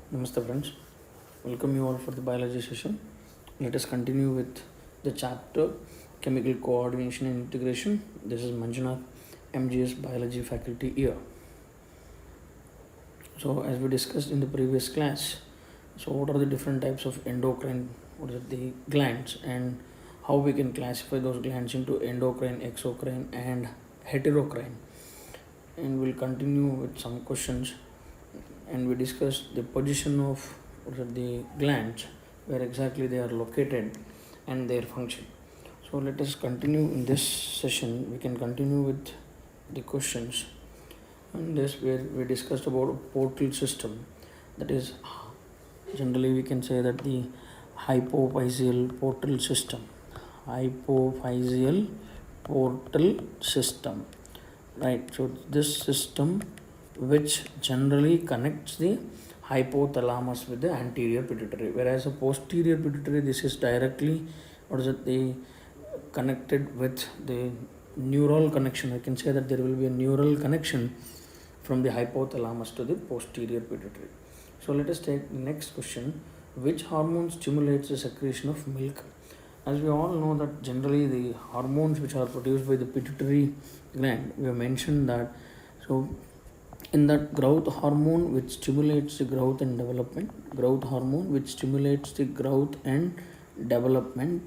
Namaste friends, welcome you all for the biology session. Let us continue with the chapter Chemical Coordination and Integration. This is Manjunath, MGS Biology faculty here. So as we discussed in the previous class, so what are the different types of endocrine, what are the glands, and how we can classify those glands into endocrine, exocrine and heterocrine. And we'll continue with some questions, and we discussed the position of what are the glands, where exactly they are located and their function. So let us continue in this session. We can continue with the questions. And this where we discussed about a portal system, that is generally we can say that the hypophyseal portal system. Hypophyseal portal system, right? So this system which generally connects the hypothalamus with the anterior pituitary, whereas a posterior pituitary, this is directly the connected with the neural connection. I can say that there will be a neural connection from the hypothalamus to the posterior pituitary. So let us take the next question. Which hormone stimulates the secretion of milk? As we all know that generally the hormones which are produced by the pituitary gland, we have mentioned that, so in that growth hormone which stimulates the growth and development, growth hormone which stimulates the growth and development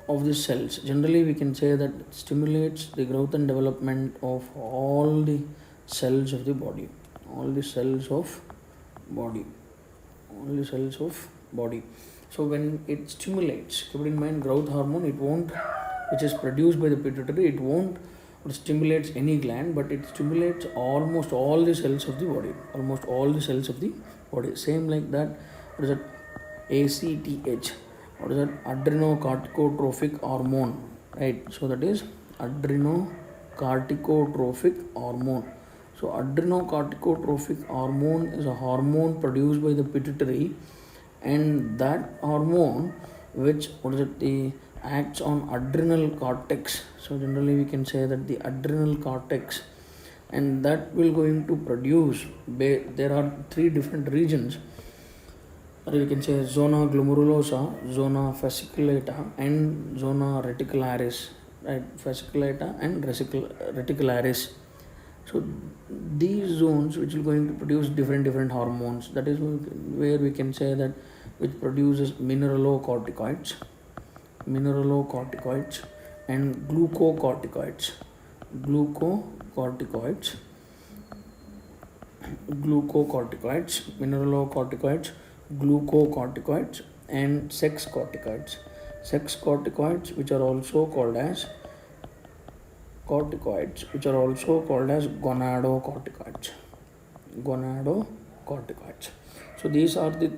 of the cells, generally we can say that it stimulates the growth and development of all the cells of the body, all the cells of body, all the cells of body. So when it stimulates, keep in mind growth hormone, it won't, which is produced by the pituitary, it won't stimulates any gland, but it stimulates almost all the cells of the body, almost all the cells of the body. Same like that, what is that? ACTH, what is that? Adrenocorticotropic hormone, right? So that is adrenocorticotropic hormone. So adrenocorticotropic hormone is a hormone produced by the pituitary, and that hormone which acts on adrenal cortex. So generally we can say that the adrenal cortex, and that will going to produce, there are three different regions, or you can say zona glomerulosa, zona fasciculata and zona reticularis, right? Fasciculata and reticularis. So these zones which will going to produce different hormones, that is where we can say that which produces mineralocorticoids and glucocorticoids, mineralocorticoids, glucocorticoids and sex corticoids, which are also called as gonadocorticoids. So these are the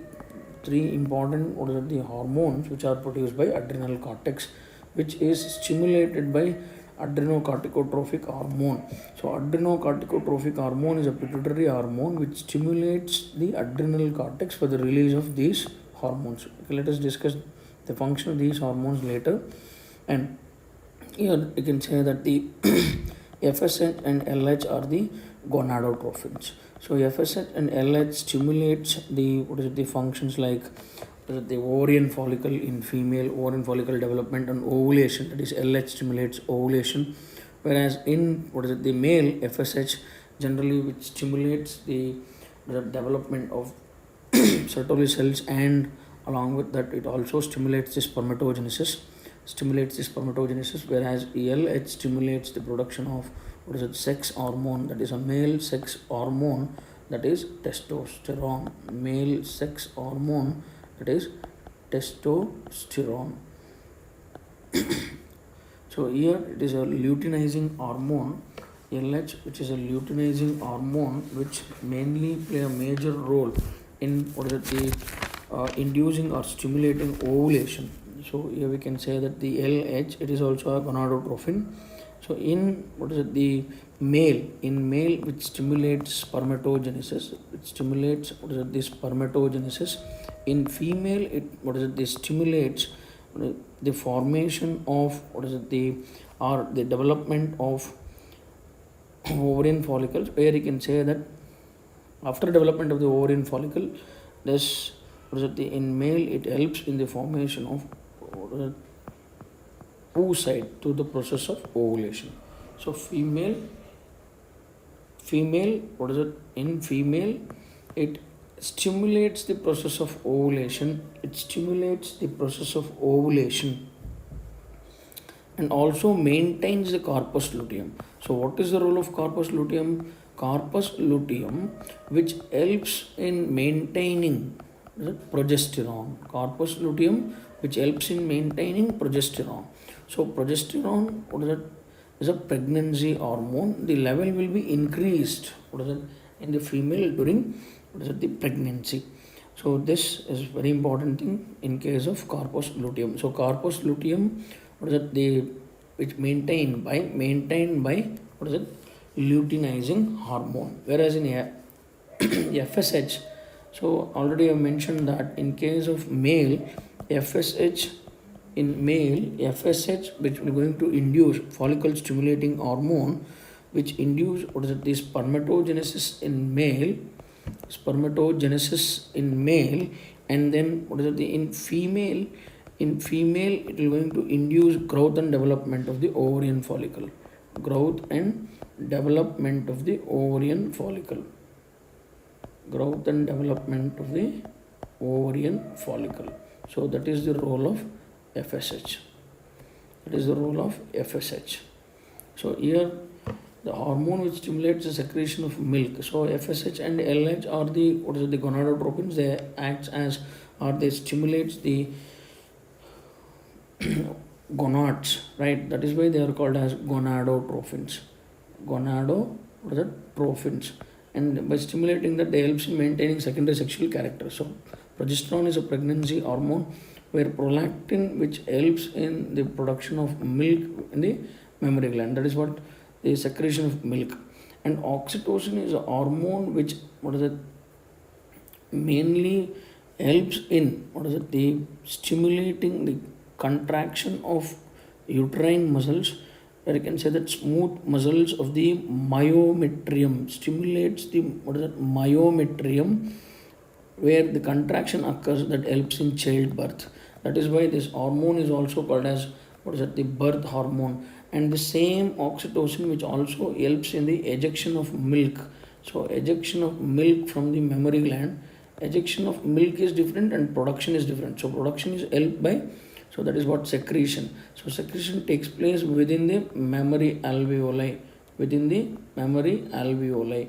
three important the hormones which are produced by adrenal cortex, which is stimulated by adrenocorticotropic hormone. So adrenocorticotropic hormone is a pituitary hormone which stimulates the adrenal cortex for the release of these hormones. Okay, let us discuss the function of these hormones later. And here you can say that the FSH and LH are the gonadotropins. So FSH and LH stimulates the functions like the ovarian follicle in female, ovarian follicle development and ovulation. That is LH stimulates ovulation, whereas in the male, FSH generally which stimulates the development of Sertoli cells, and along with that it also stimulates the spermatogenesis, whereas LH stimulates the production of sex hormone, that is a male sex hormone, that is testosterone, male sex hormone, that is testosterone. So here it is a luteinizing hormone, LH, which is a luteinizing hormone which mainly play a major role in inducing or stimulating ovulation. So here we can say that the LH, it is also a gonadotropin. So in the male, which stimulates spermatogenesis, the spermatogenesis. In female, it stimulates the formation of the development of ovarian follicles, where you can say that After development of the ovarian follicle, this in male it helps in the formation of oocyte to the process of ovulation. So female what is it in female it stimulates the process of ovulation. It stimulates the process of ovulation and also maintains the corpus luteum. So what is the role of corpus luteum? Corpus luteum, which helps in maintaining progesterone. Corpus luteum, which helps in maintaining progesterone. So progesterone, what is it? Is a pregnancy hormone. The level will be increased. What is it? In the female during the pregnancy. So this is very important thing in case of corpus luteum. So corpus luteum, what is it? Which maintained by what is it? Luteinizing hormone. Whereas in FSH, so already I mentioned that in case of male, FSH which is going to induce follicle stimulating hormone, which induce what is it? The spermatogenesis in male, and then what is it? In female it is going to induce growth and development of the ovarian follicle. Growth and development of the ovarian follicle. So that is the role of FSH. So here the hormone which stimulates the secretion of milk. So FSH and LH are the gonadotropins. They act as, or they stimulates the gonads, right? That is why they are called as gonadotrophins. And by stimulating that, they helps in maintaining secondary sexual character. So progesterone is a pregnancy hormone, where prolactin, which helps in the production of milk in the mammary gland. That is what the secretion of milk. And oxytocin is a hormone which mainly helps in the stimulating the contraction of uterine muscles, where you can say that smooth muscles of the myometrium, stimulates the myometrium, where the contraction occurs, that helps in childbirth. That is why this hormone is also called as the birth hormone. And the same oxytocin, which also helps in the ejection of milk. So ejection of milk from the mammary gland, ejection of milk is different and production is different. So production is helped by, so that is what secretion. So secretion takes place within the mammary alveoli. So within the mammary alveoli,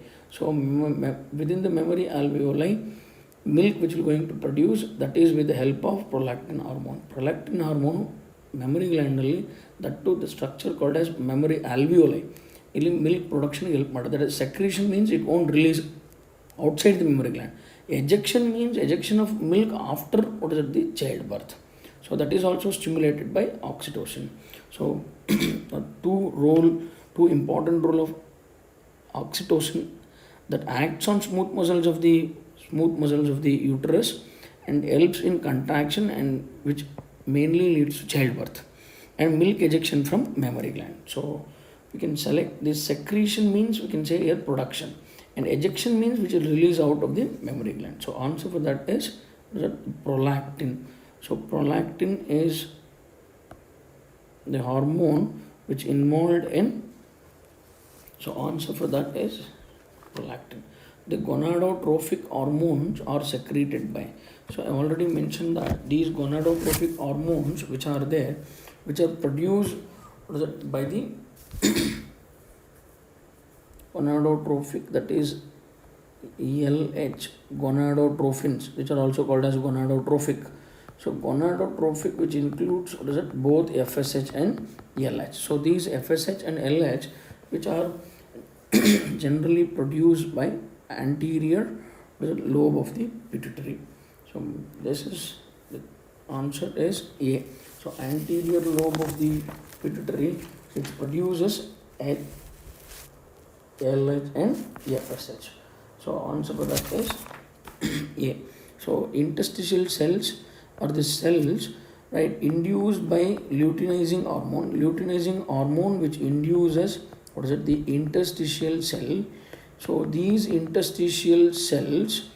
milk which we are going to produce, that is with the help of prolactin hormone. Mammary gland, that too the structure called as mammary alveoli. Milk production help matter. That is, secretion means it won't release outside the mammary gland. Ejection means ejection of milk after the childbirth. So that is also stimulated by oxytocin. So two important role of oxytocin, that acts on smooth muscles of the uterus and helps in contraction, and which mainly leads to childbirth, and milk ejection from mammary gland. So we can select this. Secretion means we can say here production, and ejection means which will release out of the mammary gland. So answer for that is prolactin. So prolactin is the hormone which involved in, so answer for that is prolactin. The gonadotrophic hormones are secreted by, so I already mentioned that these gonadotrophic hormones which are there, which are produced by the gonadotrophic, that is ELH, gonadotrophins, which are also called as gonadotrophic. So gonadotrophic, which includes both FSH and LH. So these FSH and LH, which are generally produced by anterior lobe of the pituitary. So this is the answer is A. So anterior lobe of the pituitary, it produces LH and FSH. So answer for that is A. So interstitial cells are the cells, right, induced by luteinizing hormone. Luteinizing hormone which induces the interstitial cell So these interstitial cells,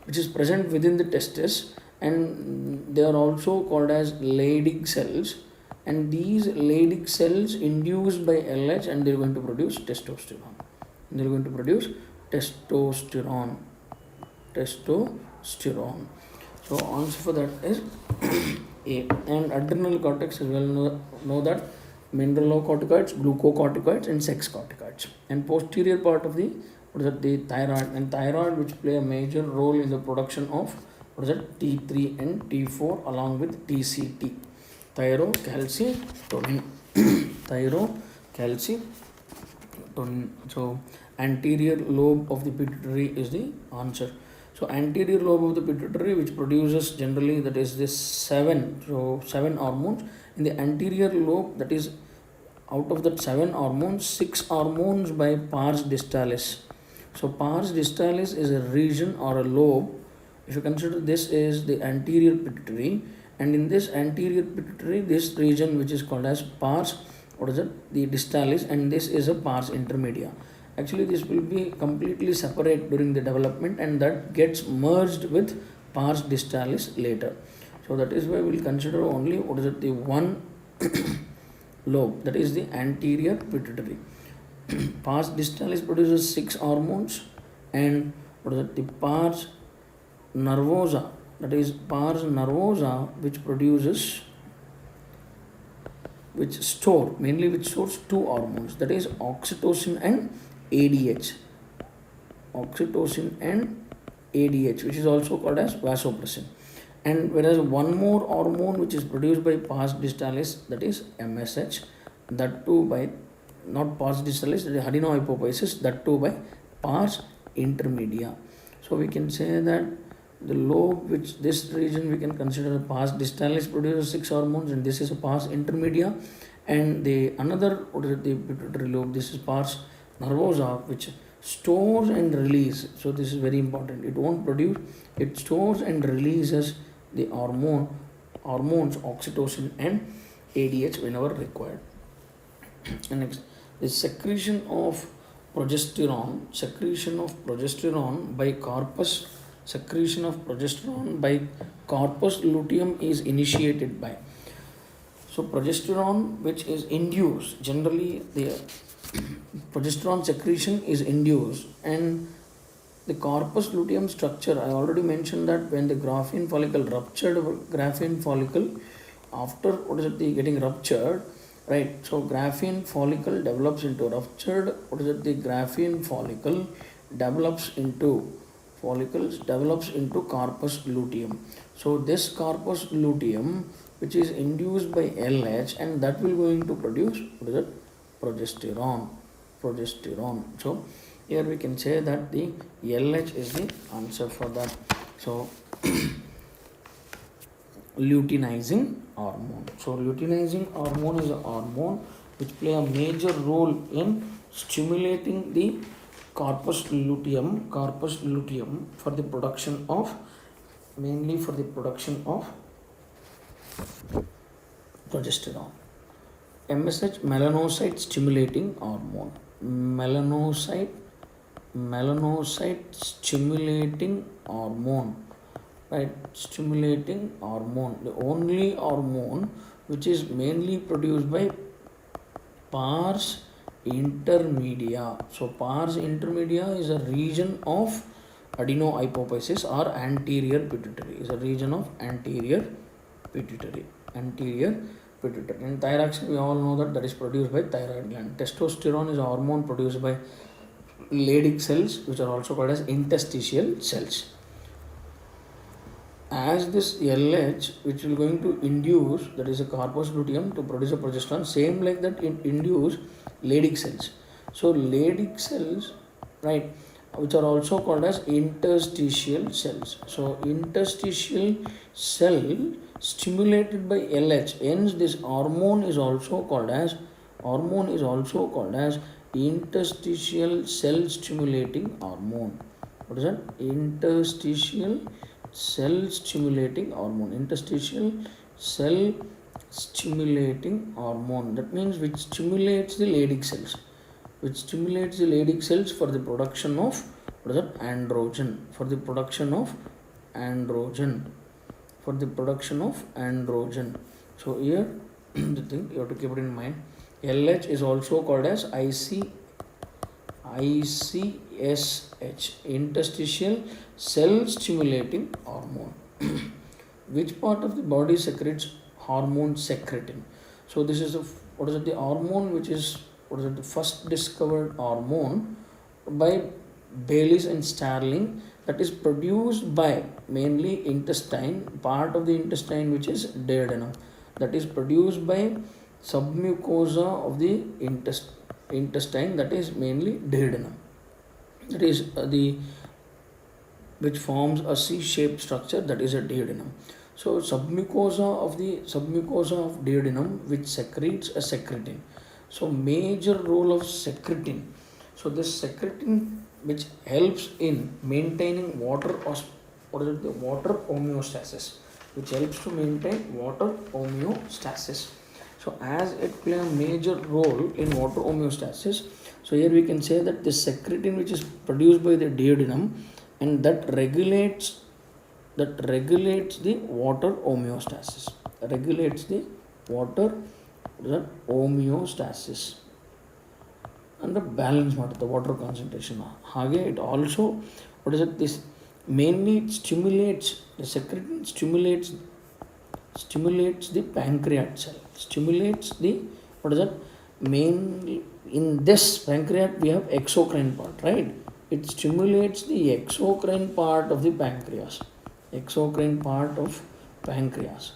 which is present within the testis, and they are also called as Leydig cells, and these Leydig cells induced by LH, and they are going to produce testosterone. They are going to produce testosterone. Testosterone. So answer for that is A. And adrenal cortex as well know that mineralocorticoids, glucocorticoids, and sex corticoids. And posterior part of the thyroid, and thyroid which play a major role in the production of T3 and T4 along with TCT, thyrocalcitonin. Thyrocalcitonin. So anterior lobe of the pituitary is the answer. So anterior lobe of the pituitary, which produces generally, that is this 7 hormones. In the anterior lobe, that is, out of that 7 hormones, 6 hormones by pars distalis. So pars distalis is a region or a lobe. If you consider this is the anterior pituitary, and in this anterior pituitary, this region which is called as pars, the distalis, and this is a pars intermedia. Actually, this will be completely separate during the development, and that gets merged with pars distalis later. So that is why we will consider only the one lobe, that is the anterior pituitary. Pars distalis produces 6 hormones, and the pars nervosa, that is pars nervosa, which stores 2 hormones, that is oxytocin and ADH. Oxytocin and ADH, which is also called as vasopressin. And whereas one more hormone which is produced by pars distalis, that is MSH, that too by not pars distalis, that is adenohypophysis, that too by pars intermedia. So we can say that the lobe, which this region we can consider pars distalis, produces 6 hormones, and this is a pars intermedia. And the another the pituitary lobe, this is pars nervosa, which stores and releases. So this is very important. It won't produce, it stores and releases the hormones oxytocin and ADH whenever required. And next, the secretion of progesterone by corpus luteum is initiated by. So progesterone which is induced, generally the progesterone secretion is induced, and the corpus luteum structure, I already mentioned that when the graphene follicle after getting ruptured, right? So graphene follicle develops into ruptured. The graphene follicle develops into corpus luteum. So this corpus luteum, which is induced by LH, and that will going to produce progesterone. So here we can say that the LH is the answer for that. So luteinizing hormone. So luteinizing hormone is a hormone which play a major role in stimulating the corpus luteum for the production of progesterone. MSH, melanocyte stimulating hormone. Melanocyte stimulating hormone, right? Stimulating hormone, the only hormone which is mainly produced by pars intermedia. So pars intermedia is a region of adenohypophysis or anterior pituitary. Is a region of anterior pituitary. And thyroxine, we all know that is produced by thyroid gland. Testosterone is a hormone produced by Leydig cells, which are also called as interstitial cells. As this LH, which will going to induce, that is a corpus luteum, to produce a progesterone, same like that it induce Leydig cells. So Leydig cells, right, which are also called as interstitial cells. So interstitial cell stimulated by LH, hence this hormone is also called as interstitial cell stimulating hormone. What is that? Interstitial cell stimulating hormone. Interstitial cell stimulating hormone, that means which stimulates the Leydig cells. which stimulates the Leydig cells for the production of what is that? Androgen. For the production of androgen. For the production of androgen. So here the thing you have to keep it in mind. LH is also called as ICSH, interstitial cell stimulating hormone. Which part of the body secretes hormone secretin? So this is what is it, the hormone which is what is it, the first discovered hormone by Baylis and Starling, that is produced by mainly intestine, part of the intestine which is duodenum, that is produced by submucosa of the intestine, that is mainly duodenum, that is the which forms a C-shaped structure, that is a duodenum. So submucosa of duodenum which secretes a secretin. So major role of secretin. So this secretin which helps in maintaining water homeostasis, which helps to maintain water homeostasis. So as it plays a major role in water homeostasis, so here we can say that the secretin which is produced by the duodenum and that regulates the water homeostasis, regulates the water homeostasis and the balance the water concentration. It also this mainly stimulates the secretin stimulates the pancreas cell, stimulates the mainly in this pancreas we have exocrine part, right? It stimulates the exocrine part of the pancreas. Exocrine part of pancreas.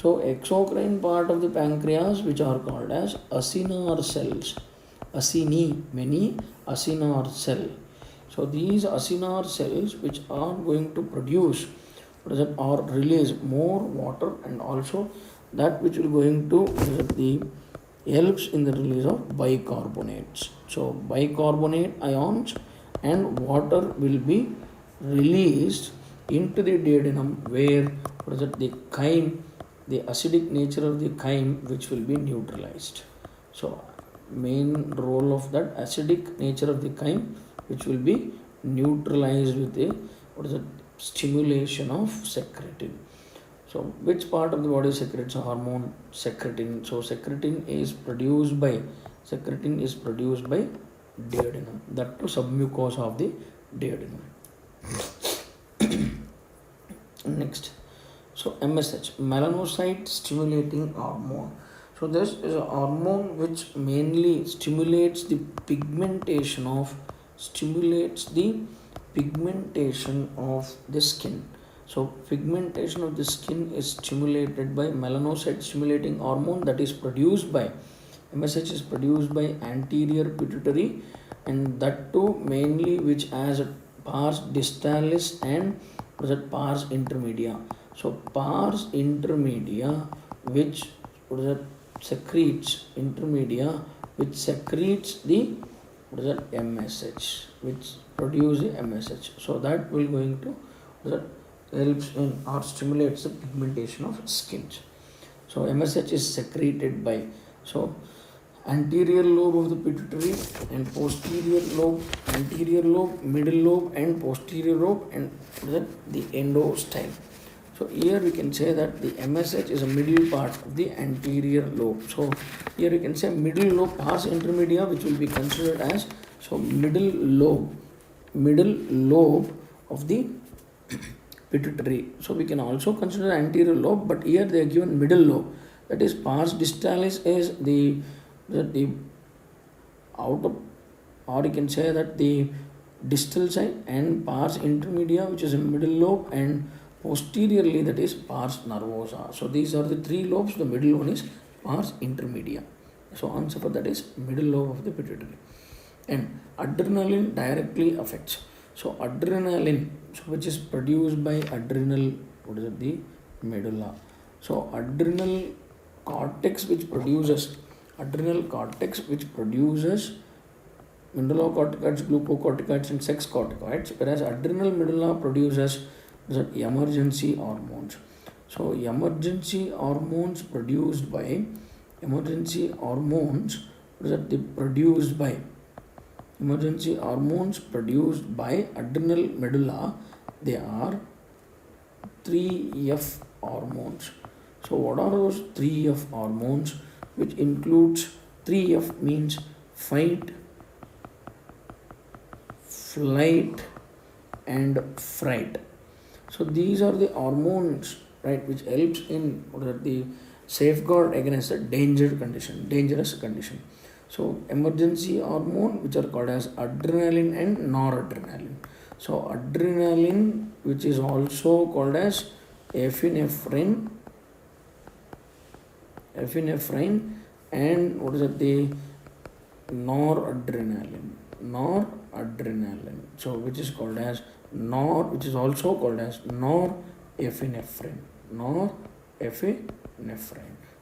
So exocrine part of the pancreas which are called as acinar cells. Acini, many acinar cell. So these acinar cells which are going to produce or release more water, and also that which will going to helps in the release of bicarbonates. So bicarbonate ions and water will be released into the duodenum, where the chyme, the acidic nature of the chyme which will be neutralized. So main role of that acidic nature of the chyme which will be neutralized with the stimulation of secretin. So which part of the body secretes a hormone? Secretin. So secretin is produced by duodenum, that to submucosa of the duodenum. Next, so MSH, melanocyte stimulating hormone. So this is a hormone which mainly stimulates the pigmentation of the skin. So pigmentation of the skin is stimulated by melanocyte stimulating hormone, that is produced by MSH is produced by anterior pituitary, and that too mainly which has pars distalis and pars intermedia. So pars intermedia which secretes the MSH, which produce the MSH. So that will going to helps in or stimulates the pigmentation of skin. So MSH is secreted by anterior lobe of the pituitary and posterior lobe, middle lobe and posterior lobe, and the endostyle. So here we can say that the MSH is a middle part of the anterior lobe. So here we can say middle lobe, pars intermedia, which will be considered as middle lobe of the pituitary. So we can also consider anterior lobe, but here they are given middle lobe, that is pars distalis is the outer, or you can say that the distal side, and pars intermedia which is a middle lobe, and posteriorly that is pars nervosa. So these are the three lobes. The middle one is pars intermedia. So answer for that is middle lobe of the pituitary. And adrenaline directly affects. So adrenaline, which is produced by adrenal, the medulla. So adrenal cortex which produces melanocorticoids, glucocorticoids and sex corticoids, whereas adrenal medulla produces emergency hormones. So emergency hormones produced by emergency hormones produced by adrenal medulla, they are 3F hormones. So what are those 3F hormones? Which includes 3F means fight, flight and fright. So these are the hormones, right, which helps in the safeguard against a dangerous condition. So emergency hormone which are called as adrenaline and noradrenaline. So adrenaline, which is also called as epinephrine, and what is it, the noradrenaline. So which is called as which is also called as norepinephrine.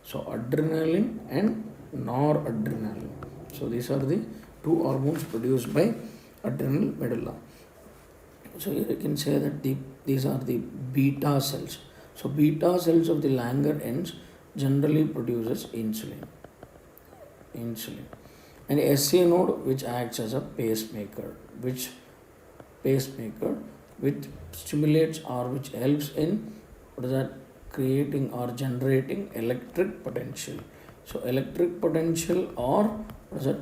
So adrenaline and noradrenaline. So these are the two hormones produced by adrenal medulla. So here you can say that these are the beta cells. So beta cells of the Langerhans generally produces insulin. And SA node which acts as a pacemaker, which stimulates or which helps in creating or generating electric potential. So electric potential or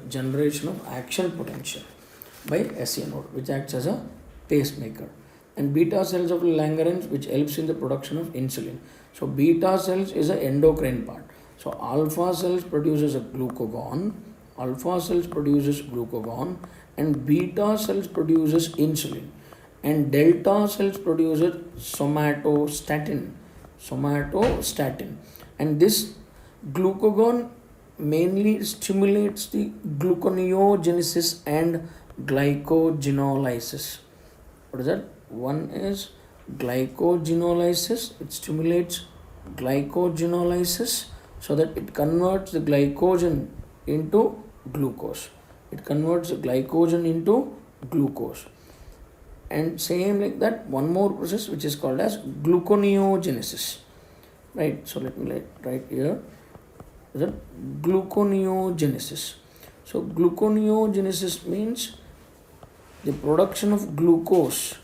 generation of action potential by SA node which acts as a pacemaker. And beta cells of Langerhans which helps in the production of insulin. So beta cells is an endocrine part. So alpha cells produces a glucagon, and beta cells produces insulin, and delta cells produces somatostatin, and this glucagon mainly stimulates the gluconeogenesis and glycogenolysis. What is that? One is glycogenolysis. It stimulates glycogenolysis so that it converts the glycogen into glucose. And same like that, one more process which is called as gluconeogenesis. Right? So let me write here the gluconeogenesis. So gluconeogenesis means the production of glucose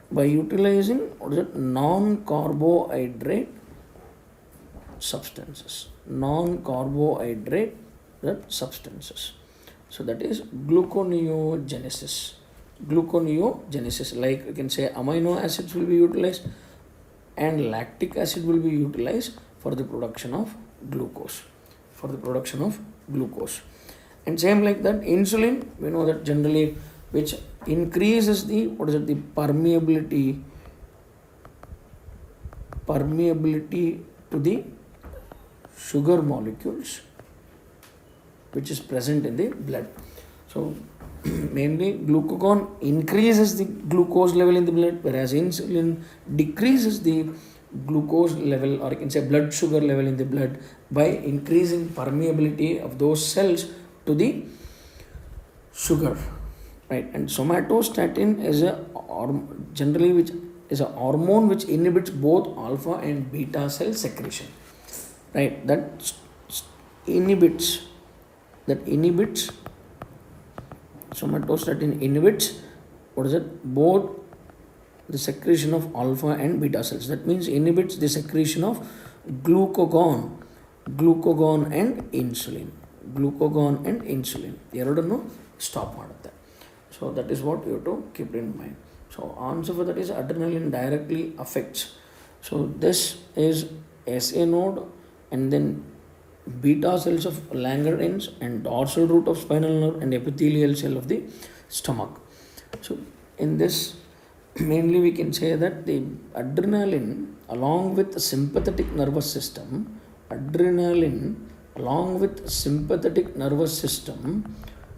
by utilizing non-carbohydrate substances. So that is gluconeogenesis. Like you can say amino acids will be utilized and lactic acid will be utilized for the production of glucose. And same like that, insulin, we know that generally which increases the permeability to the sugar molecules which is present in the blood. So mainly glucagon increases the glucose level in the blood, whereas insulin decreases the glucose level, or you can say blood sugar level in the blood, by increasing permeability of those cells to the sugar, right? And somatostatin is generally which is a hormone which inhibits both alpha and beta cell secretion, right? That inhibits somatostatin inhibits both the secretion of alpha and beta cells. That means inhibits the secretion of glucagon and insulin. Errodano stop ಮಾಡುತ್ತೆ. So that is what you have to keep in mind. So answer for that is adrenaline directly affects. So this is SA node, and then beta cells of Langerhans, and dorsal root of spinal nerve, and epithelial cell of the stomach. So in this, mainly we can say that the adrenaline along with the sympathetic nervous system,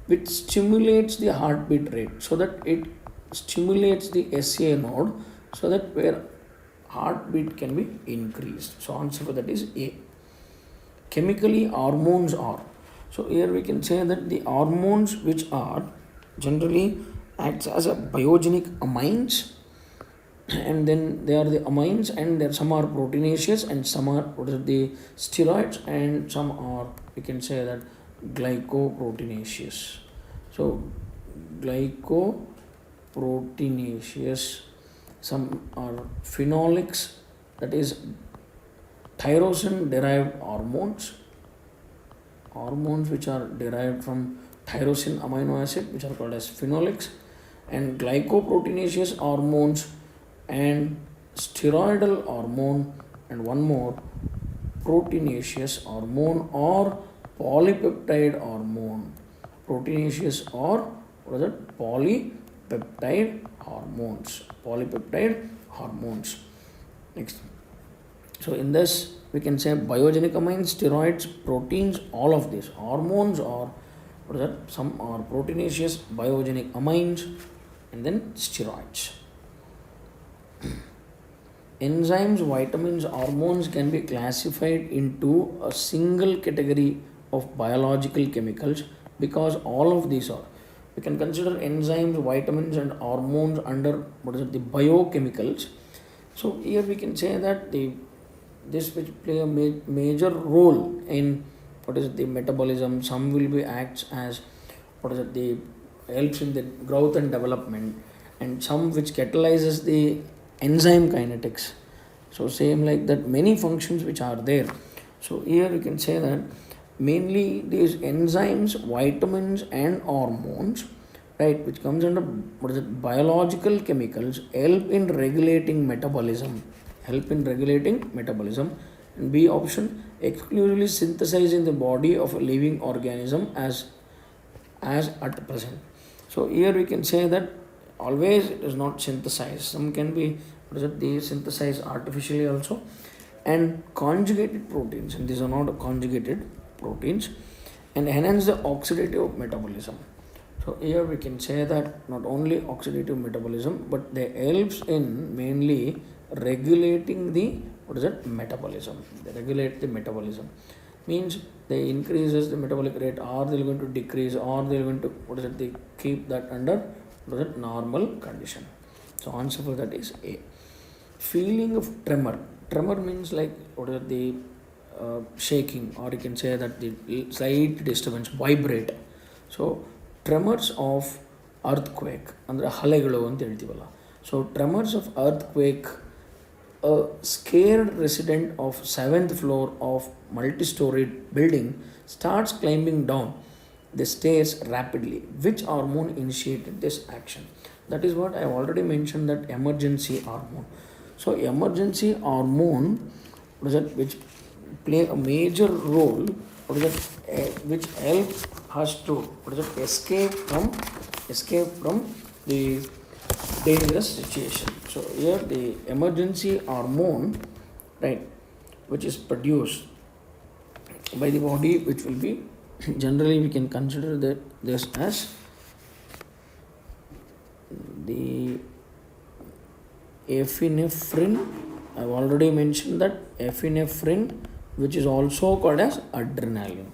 which stimulates the heartbeat rate, so that it stimulates the SA node, so that where heartbeat can be increased. So answer for that is A. Chemically, hormones are. So here we can say that the hormones which are generally acts as a biogenic amines, and then they are the amines, and there some are proteinaceous, and some are the steroids, and some are, we can say that, glycoproteinaceous. So glycoproteinaceous, some are phenolics, that is tyrosine derived hormones, which are derived from tyrosine amino acid, which are called as phenolics, and glycoproteinaceous hormones and steroidal hormone, and one more proteinaceous hormone or polypeptide hormone. Proteinaceous or what is it? Polypeptide hormones. Polypeptide hormones. Next. So in this we can say biogenic amines, steroids, proteins, all of these hormones, or what is that? Some are proteinaceous, biogenic amines, and then steroids. Enzymes, vitamins, hormones can be classified into a single category of biological chemicals because all of these are. We can consider enzymes, vitamins, and hormones under what is it? The biochemicals. So here we can say that this which play a major role in what is it, the metabolism. Some will be acts as what is it, the helps in the growth and development, and some which catalyzes the enzyme kinetics. So same like that, many functions which are there. So here you can say that mainly these enzymes, vitamins, and hormones, right, which comes under what is it, biological chemicals, help in regulating metabolism. And B option, exclusively synthesized in the body of a living organism as at present. So here we can say that always it is not synthesized. Some can be what is it, they synthesize artificially also, and conjugated proteins, and these are not conjugated proteins, and enhance the oxidative metabolism. So here we can say that not only oxidative metabolism, but they helps in mainly regulating the what is it, metabolism. They regulate the metabolism, means they increases the metabolic rate, or they're going to decrease, or they're going to what is it, they keep that under what is it, normal condition. So answer for that is A. Feeling of tremor. Tremor means like what is the shaking, or you can say that the slight disturbance, vibrate. So tremors of earthquake ಅಂದ್ರೆ ಹಲೆಗಳು ಅಂತ ಹೇಳ್ತೀವಲ್ಲ. So tremors of earthquake, a scared resident of 7th floor of multi-storied building starts climbing down the stairs rapidly. Which hormone initiated this action? That is what I have already mentioned, that emergency hormone. So emergency hormone, what is that, which play a major role, what is that, which help us to what is that, escape from the dangerous situation. So here the emergency hormone, right, which is produced by the body, which will be generally we can consider that this as the epinephrine. I've already mentioned that epinephrine, which is also called as adrenaline.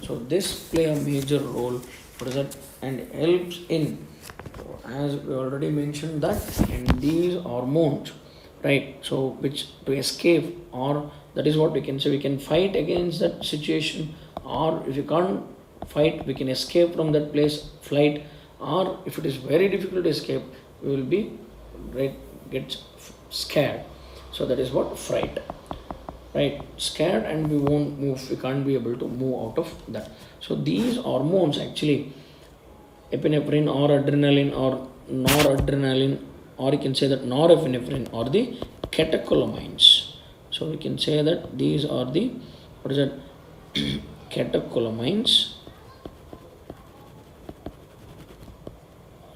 So this play a major role, what is that, and helps in, so as we already mentioned that, and these hormones, right, so which to escape, or that is what we can say, we can fight against that situation, or if you can't fight, we can escape from that place, flight, or if it is very difficult to escape, we will be right, get scared. So that is what fright, right, scared, and we won't move, we can't be able to move out of that. So these hormones actually, epinephrine or adrenaline or noradrenaline, or you can say that norepinephrine, or the catecholamines. So we can say that these are the what is that, catecholamines.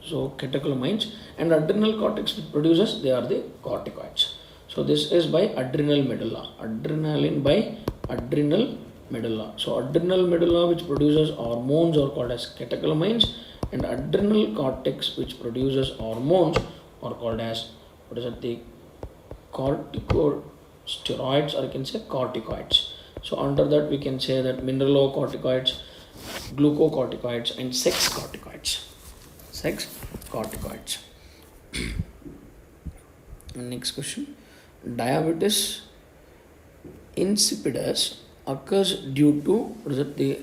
So catecholamines, and adrenal cortex which produces, they are the corticoids. So this is by adrenal medulla. Adrenaline by adrenal medulla. So adrenal medulla which produces hormones are called as catecholamines, and adrenal cortex which produces hormones are called as what is it, the corticosteroids, or you can say corticoids. So under that we can say that mineralocorticoids, glucocorticoids, and sex corticoids. Next question. Diabetes insipidus occurs due to what is it, the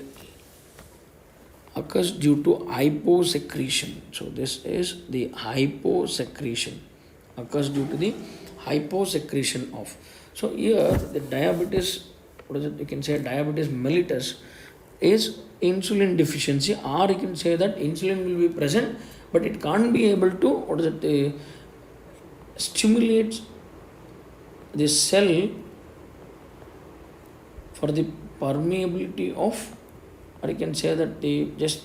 occurs due to hyposecretion. So this is the hyposecretion, occurs due to the hyposecretion of. So here the diabetes, what is it? You can say diabetes mellitus is insulin deficiency, or you can say that insulin will be present, but it can't be able to, what is it, stimulate the cell for the permeability of, or you can say that the just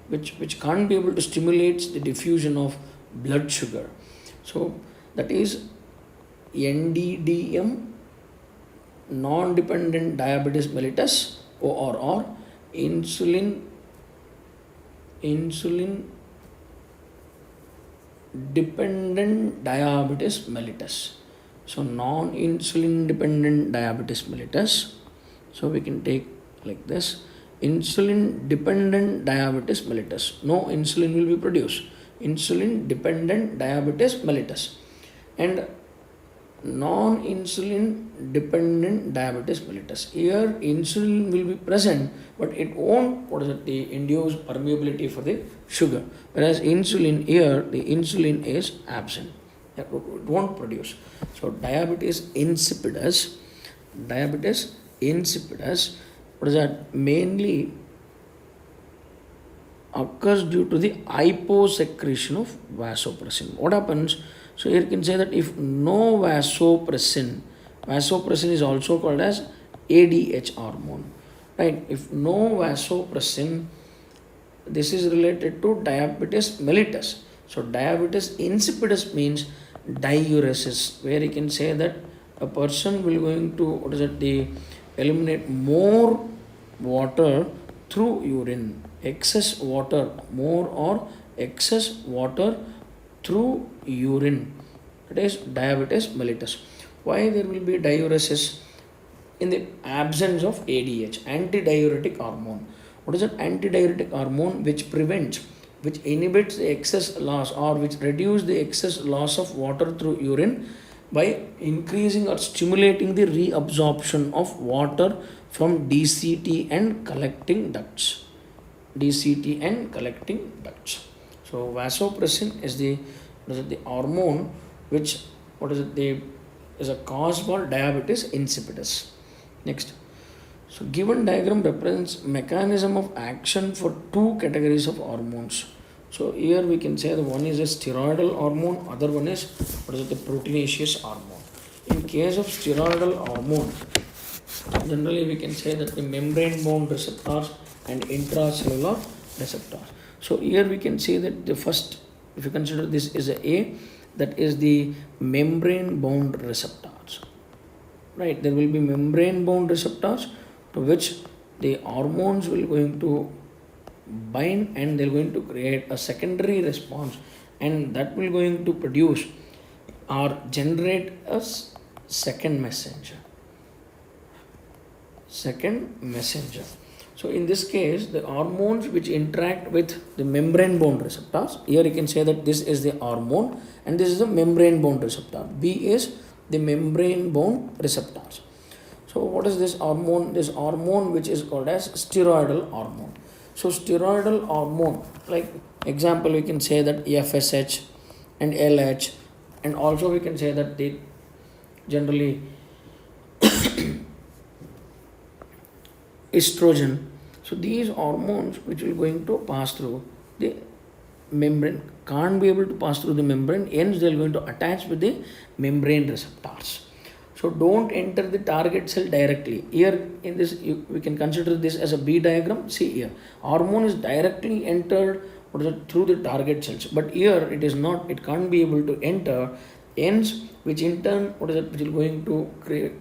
which can't be able to stimulate the diffusion of blood sugar. So that is NDDM, non-dependent diabetes mellitus, or insulin dependent diabetes mellitus. So non-insulin dependent diabetes mellitus. So we can take like this: insulin dependent diabetes mellitus. No insulin will be produced. Insulin dependent diabetes mellitus. And non-insulin dependent diabetes mellitus. Here insulin will be present, but it won't, what is it, the induce permeability for the sugar. Whereas insulin, here the insulin is absent. It won't produce. So diabetes insipidus, what is that? Mainly occurs due to the hyposecretion of vasopressin. What happens? So here you can say that if no vasopressin is also called as ADH hormone, right? If no vasopressin, this is related to diabetes mellitus. So diabetes insipidus means diuresis, where you can say that a person will going to, what is it, the eliminate more water through urine, excess water, more or excess water through urine. It is diabetes mellitus. Why there will be diuresis? In the absence of ADH, antidiuretic hormone. What is an antidiuretic hormone? Which prevents, which inhibits the excess loss, or which reduces the excess loss of water through urine by increasing or stimulating the reabsorption of water from DCT and collecting ducts. So vasopressin is the hormone which, what is it, is a cause for diabetes insipidus. Next, so given diagram represents mechanism of action for two categories of hormones. So here we can say that one is a steroidal hormone, other one is, what is it, the proteinaceous hormone. In case of steroidal hormone, generally we can say that the membrane bound receptors and intracellular receptors. So here we can say that the first, if you consider this is A, that is the membrane bound receptors, right? There will be membrane bound receptors to which the hormones will going to bind, and they're going to create a secondary response, and that will going to produce or generate a second messenger. So in this case, the hormones which interact with the membrane bound receptors, here you can say that this is the hormone and this is the membrane bound receptor. B is the membrane bound receptors. So what is this hormone? This hormone which is called as steroidal hormone. So steroidal hormone, like example we can say that FSH and LH, and also we can say that they generally estrogen. So these hormones which will going to pass through the membrane can't be able to pass through the membrane, hence they are going to attach with the membrane receptors. So don't enter the target cell directly. Here in this, we can consider this as a B diagram. See here, hormone is directly entered through the target cells, but here it is not, it can't be able to enter, hence which in turn which is going to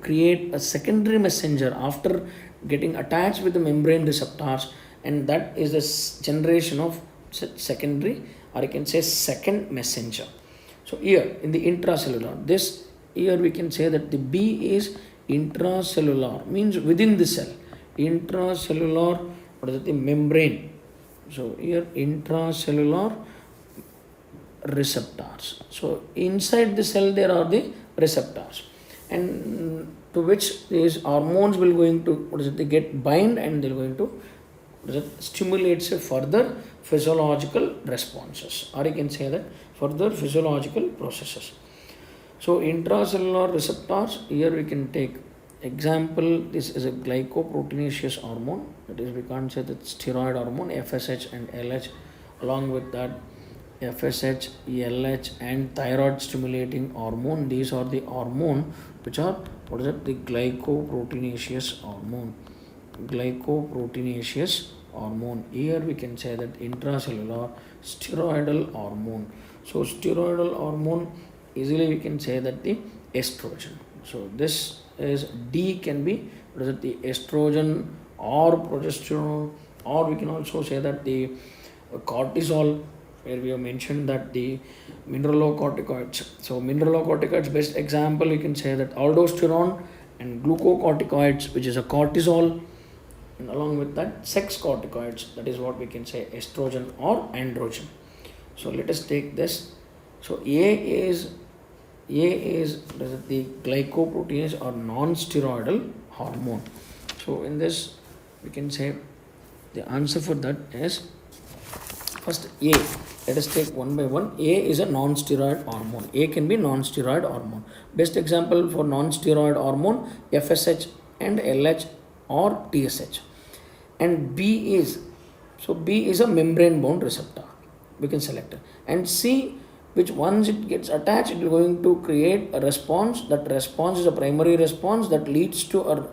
create a secondary messenger after getting attached with the membrane receptors, and that is the generation of secondary, or I can say second messenger. So here in the intracellular, this here we can say that the B is intracellular, means within the cell. Intracellular, what is it, the membrane. So here intracellular receptors. So inside the cell there are the receptors, and to which these hormones will going to, they get bind, and they're going to stimulates a further physiological responses, or you can say that further physiological processes. So intracellular receptors, here we can take example, this is a glycoproteinaceous hormone, that is we can't say that steroid hormone FSH and LH, along with that FSH, LH and thyroid stimulating hormone. These are the hormone which are, what is it, the glycoproteinaceous hormone. Glycoproteinaceous hormone, here we can say that intracellular steroidal hormone. So steroidal hormone, easily we can say that the estrogen. So this is D can be, what is it, the estrogen or progesterone, or we can also say that the cortisol, where we have mentioned that the mineralocorticoids. So mineralocorticoids, best example you can say that aldosterone and glucocorticoids, which is a cortisol, and along with that sex corticoids, that is what we can say estrogen or androgen. So let us take this. So A is the glycoproteins or non-steroidal hormone. So in this we can say the answer for that is first A. Let us take one by one. A is a non-steroid hormone. A can be non-steroid hormone. Best example for non-steroid hormone FSH and LH or TSH. And B is, so B is a membrane bound receptor. We can select it. And C, which once it gets attached, it is going to create a response. That response is a primary response that leads to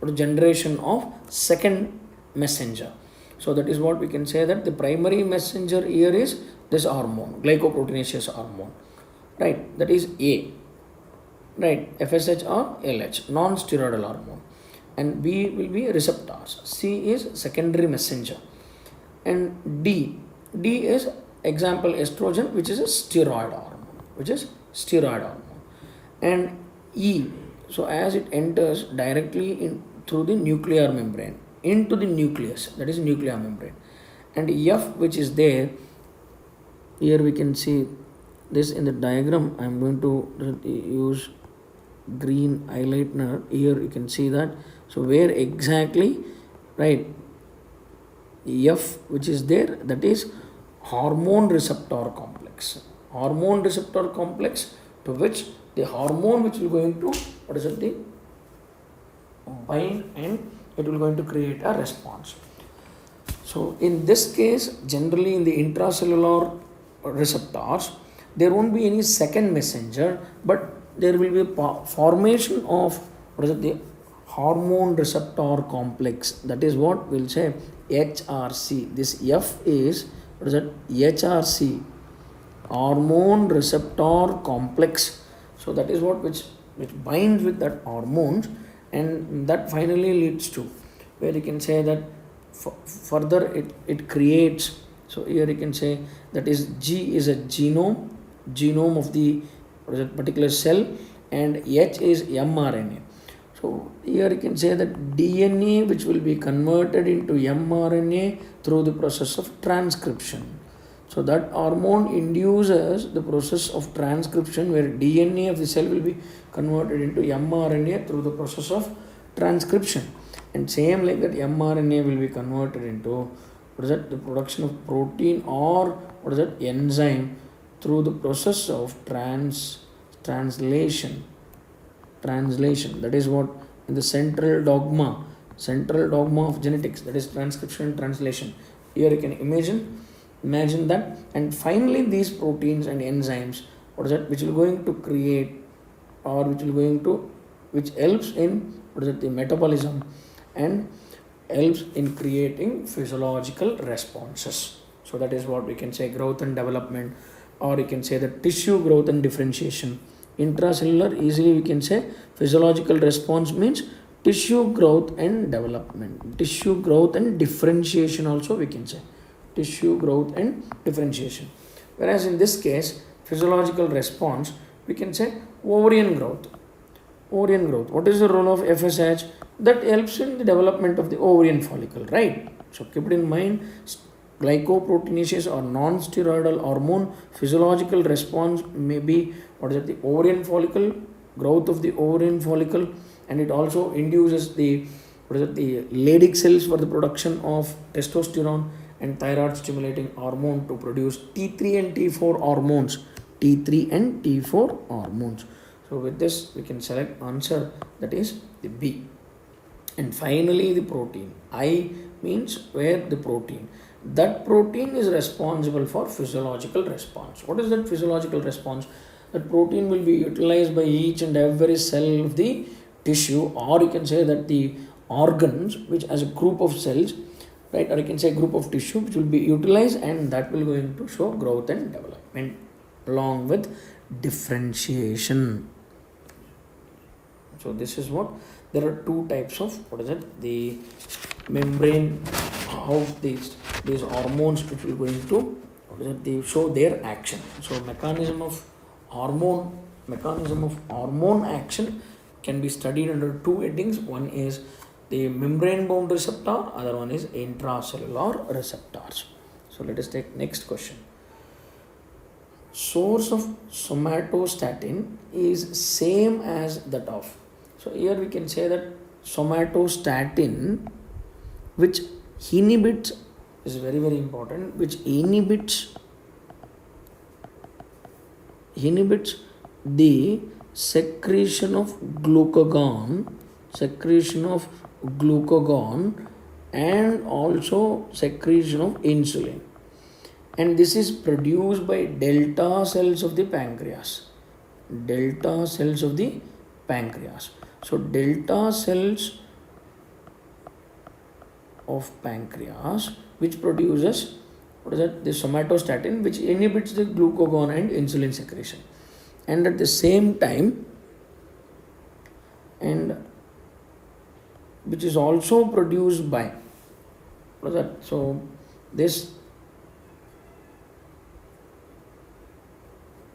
a generation of second messenger. So that is what we can say, that the primary messenger here is this hormone, glycoproteinaceous hormone, right? That is A, right? FSH or LH, non-steroidal hormone. And B will be receptors. C is secondary messenger. And D is example estrogen, which is a steroid hormone, and E, so as it enters directly in through the nuclear membrane into the nucleus, that is nuclear membrane. And F, which is there, here we can see this in the diagram. I am going to use green highlighter. Here you can see that. So where exactly, right, F which is there, that is hormone receptor complex. Hormone receptor complex, to which the hormone which will going to, what is it, the bind, and it will going to create a response. So in this case, generally in the intracellular receptors, there won't be any second messenger, but there will be a formation of, what is it, the hormone receptor complex. That is what we'll say HRC. This F is, what is it, HRC, hormone receptor complex. So that is what which binds with that hormones, and that finally leads to, where you can say that further it creates. So here you can say that is G is a genome of the, what is it, particular cell, and H is mRNA. So here you can say that DNA, which will be converted into mRNA through the process of transcription. So that hormone induces the process of transcription, where DNA of the cell will be converted into mRNA through the process of transcription. And same like that, mRNA will be converted into, what is that, the production of protein, or what is that, enzyme, through the process of translation. That is what in the central dogma of genetics, that is transcription and translation. Here you can imagine that. And finally these proteins and enzymes, what is that, which will going to create, or which helps in, what is it, the metabolism, and helps in creating physiological responses. So that is what we can say growth and development, or you can say the tissue growth and differentiation. Intracellular, easily we can say physiological response means tissue growth and development, tissue growth and differentiation also we can say, tissue growth and differentiation. Whereas in this case, physiological response, we can say ovarian growth. What is the role of FSH? That helps in the development of the ovarian follicle, right? So keep it in mind, glycoproteinaceous or non-steroidal hormone, physiological response may be, what is it, the ovarian follicle, growth of the ovarian follicle, and it also induces the what is it, the Leydig cells for the production of testosterone and thyroid stimulating hormone to produce T3 and T4 hormones. T3 and T4 hormones. So with this we can select answer, that is the B. And finally the protein. I means where the protein. That protein is responsible for physiological response. What is that physiological response? That protein will be utilized by each and every cell of the tissue, or you can say that the organs, which as a group of cells, right, or you can say group of tissue which will be utilized, and that will going to show growth and development along with differentiation. So this is what, there are two types of, what is it, the membrane, how these hormones which will going to, what is it, they show their action. So mechanism of hormone action can be studied under two headings. One is the membrane bound receptor, other one is intracellular receptors. So let us take next question. Source of somatostatin is same as that of, so here we can say that somatostatin, which inhibits, is very very important, which inhibits the secretion of glucagon and also secretion of insulin, and this is produced by delta cells of the pancreas. So delta cells of pancreas which produces, what is that, the somatostatin, which inhibits the glucagon and insulin secretion, and at the same time, and which is also produced by, what is that, so this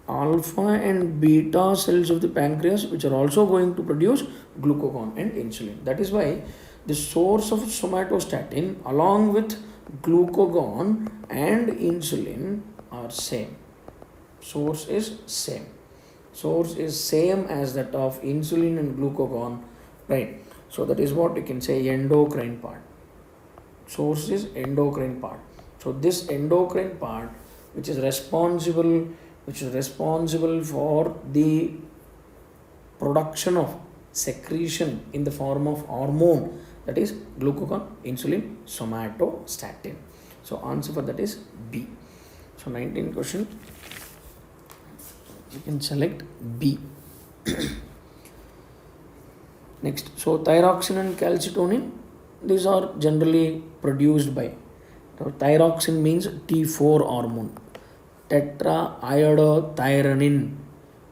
alpha and beta cells of the pancreas which are also going to produce glucagon and insulin. That is why the source of somatostatin along with glucagon and insulin are same. Source is same as that of insulin and glucagon, right? So that is what you can say endocrine part. Source is endocrine part. So this endocrine part which is responsible for the production of secretion in the form of hormone, that is glucagon, insulin, somatostatin. So answer for that is B. So 19th question, you can select B. Next, so thyroxine and calcitonin, these are generally produced by, so thyroxine means T4 hormone, tetraiodothyronine,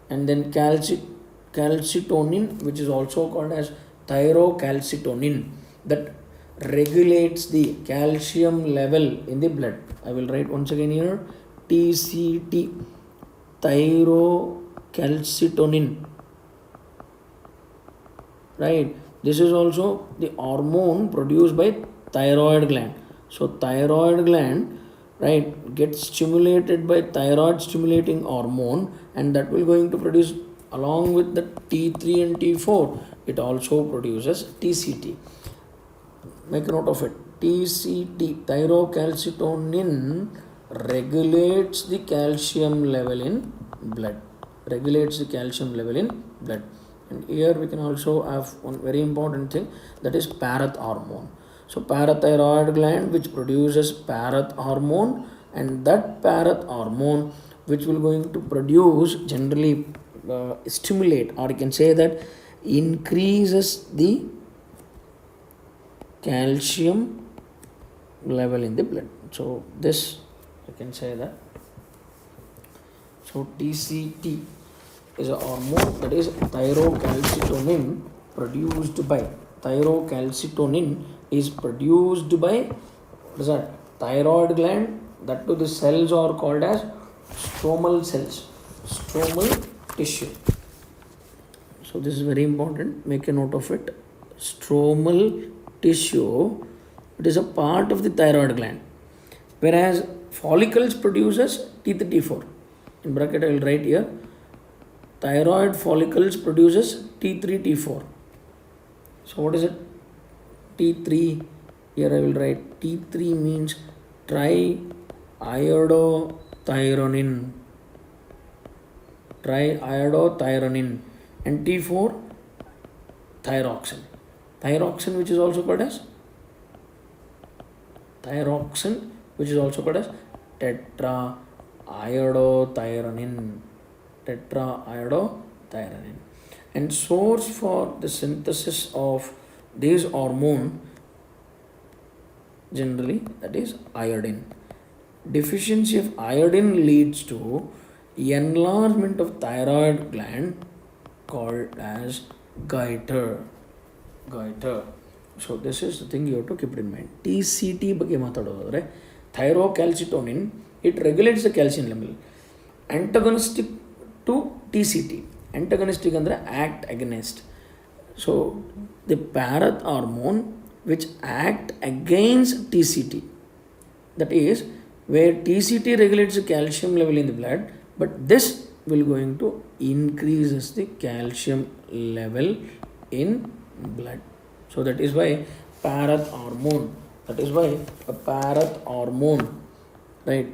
and then calcitonin, which is also called as thyrocalcitonin, that regulates the calcium level in the blood. I will write once again here, TCT, thyrocalcitonin, right? This is also the hormone produced by thyroid gland. So thyroid gland, right, gets stimulated by thyroid stimulating hormone, and that will going to produce, along with the T3 and T4, it also produces TCT. Make a note of it. TCT, thyrocalcitonin, regulates the calcium level in blood. And here we can also have one very important thing, that is parath hormone. So parathyroid gland which produces parath hormone, and that parath hormone which will going to produce, generally stimulate, or you can say that increases the calcium level in the blood. So this you can say that. So TCT is a hormone, that is thyrocalcitonin, produced by, thyrocalcitonin is produced by, what is that, thyroid gland. That too the cells are called as stromal cells, stromal tissue. So this is very important, make a note of it. Stromal tissue, it is a part of the thyroid gland, whereas follicles produces T3 T4. In bracket I will write here, thyroid follicles produces T3 T4. So what is it? T3, here I will write T3 means triiodothyronine, and T4 thyroxine. Thyroxine which is also called as tetraiodothyronine. And source for the synthesis of this hormone generally, that is iodine. Deficiency of iodine leads to enlargement of thyroid gland called as goiter. So this is the thing you have to keep it in mind. TCT ಬಗ್ಗೆ ಮಾತಾಡೋದಾದ್ರೆ thyrocalcitonin, it regulates the calcium level. Antagonistic to TCT. Antagonistic ಅಂದರೆ act against. So the parath hormone which act against TCT, that is where TCT regulates the calcium level in the blood, but this will going to increases the calcium level in blood. So that is why parath hormone, right?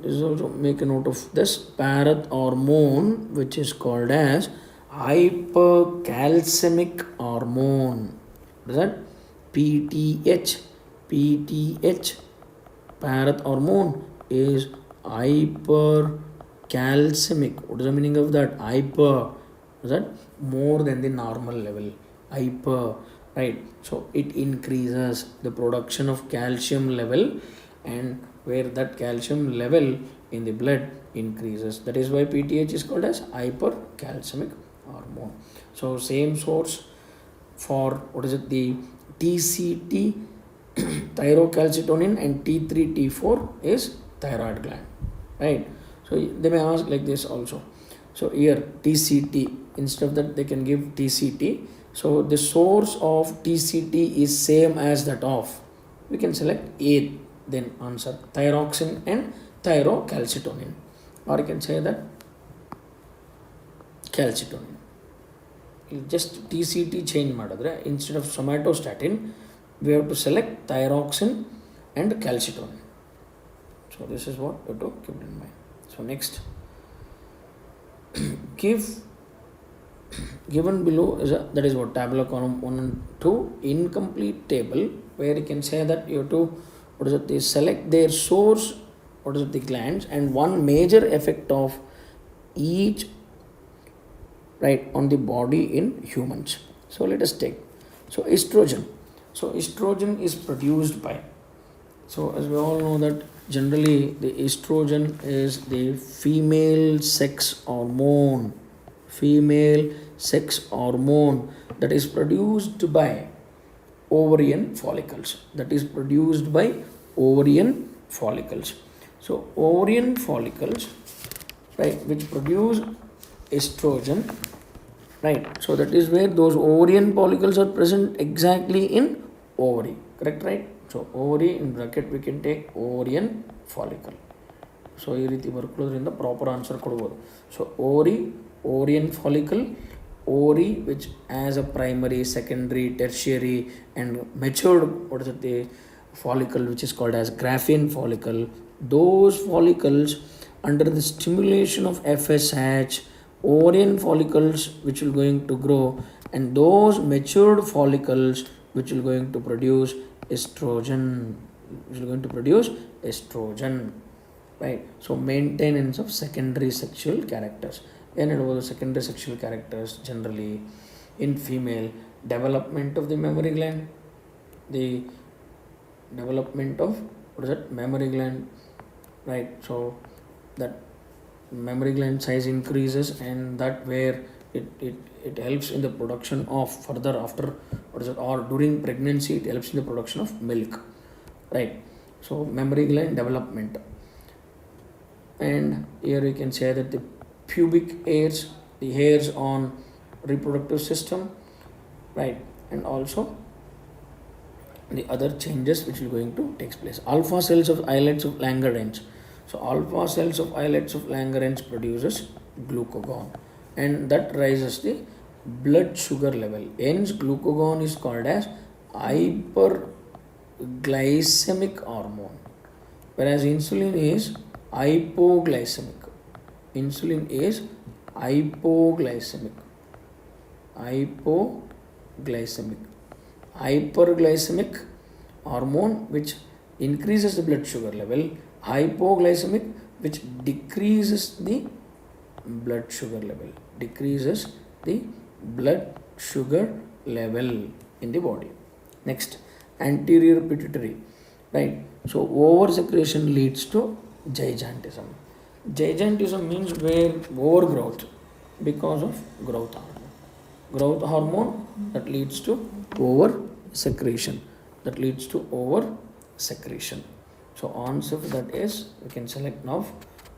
This is also, make a note of this, parath hormone which is called as hypercalcemic hormone. What is that? PTH. Parath hormone is hypercalcemic. What is the meaning of that? Hyper, is that more than the normal level? Hyper, right? So it increases the production of calcium level, and where that calcium level in the blood increases, that is why PTH is called as hypercalcemic hormone. So same source for what is it, the TCT thyrocalcitonin, and T3 T4 is thyroid gland, right? So they may ask like this also. So here TCT, instead of that they can give TCT. So the source of TCT is same as that of, we can select A, then answer thyroxine and thyrocalcitonin, or you can say that calcitonin. Just TCT change ಮಾಡಿದ್ರೆ, instead of somatostatin we have to select thyroxine and calcitonin. So this is what you have to keep in mind. So next, given below is that is what tabular column 1 and 2, incomplete table, where you can say that you have to, what is it, they select their source, what is it, the glands, and one major effect of each, right, on the body in humans. So let us take, so estrogen. So estrogen is produced by, so as we all know that generally the estrogen is the female sex hormone that is produced by ovarian follicles. So ovarian follicles, right, which produce estrogen, right? So that is where those ovarian follicles are present exactly in ovary, correct, right? So ovary in bracket we can take ovarian follicle. So ಈ ರೀತಿ ಬರ್ಕೊಳ್ಳೋದ್ರಿಂದ proper answer ಕೊಡ್ಬೋದು. So ovarian follicle, ovary which as a primary, secondary, tertiary and matured, what is it, the follicle which is called as Graafian follicle. Those follicles under the stimulation of FSH, ovarian follicles which will going to grow, and those matured follicles which will going to produce estrogen, right? So maintenance of secondary sexual characters. And it was secondary sexual characters generally in female, development of the mammary gland, the development of, what is that, mammary gland, right? So that mammary gland size increases, and that where it helps in the production of further after, what is it, or during pregnancy it helps in the production of milk, right? So mammary gland development. And here you can say that the pubic hairs, the hairs on reproductive system, right, and also the other changes which will going to take place. Alpha cells of islets of Langerhans. So alpha cells of islets of Langerhans produces glucagon, and that raises the blood sugar level. Hence glucagon is called as hyperglycemic hormone, whereas insulin is hypoglycemic. Insulin is hypoglycemic. Hypoglycemic. Hyperglycemic hormone which increases the blood sugar level. Hypoglycemic which decreases the blood sugar level. Decreases the blood sugar level in the body. Next, anterior pituitary. Right. So over secretion leads to gigantism. Gigantism means where overgrowth because of growth hormone. Growth hormone that leads to over secretion. That leads to over secretion. So answer for that is we can select now.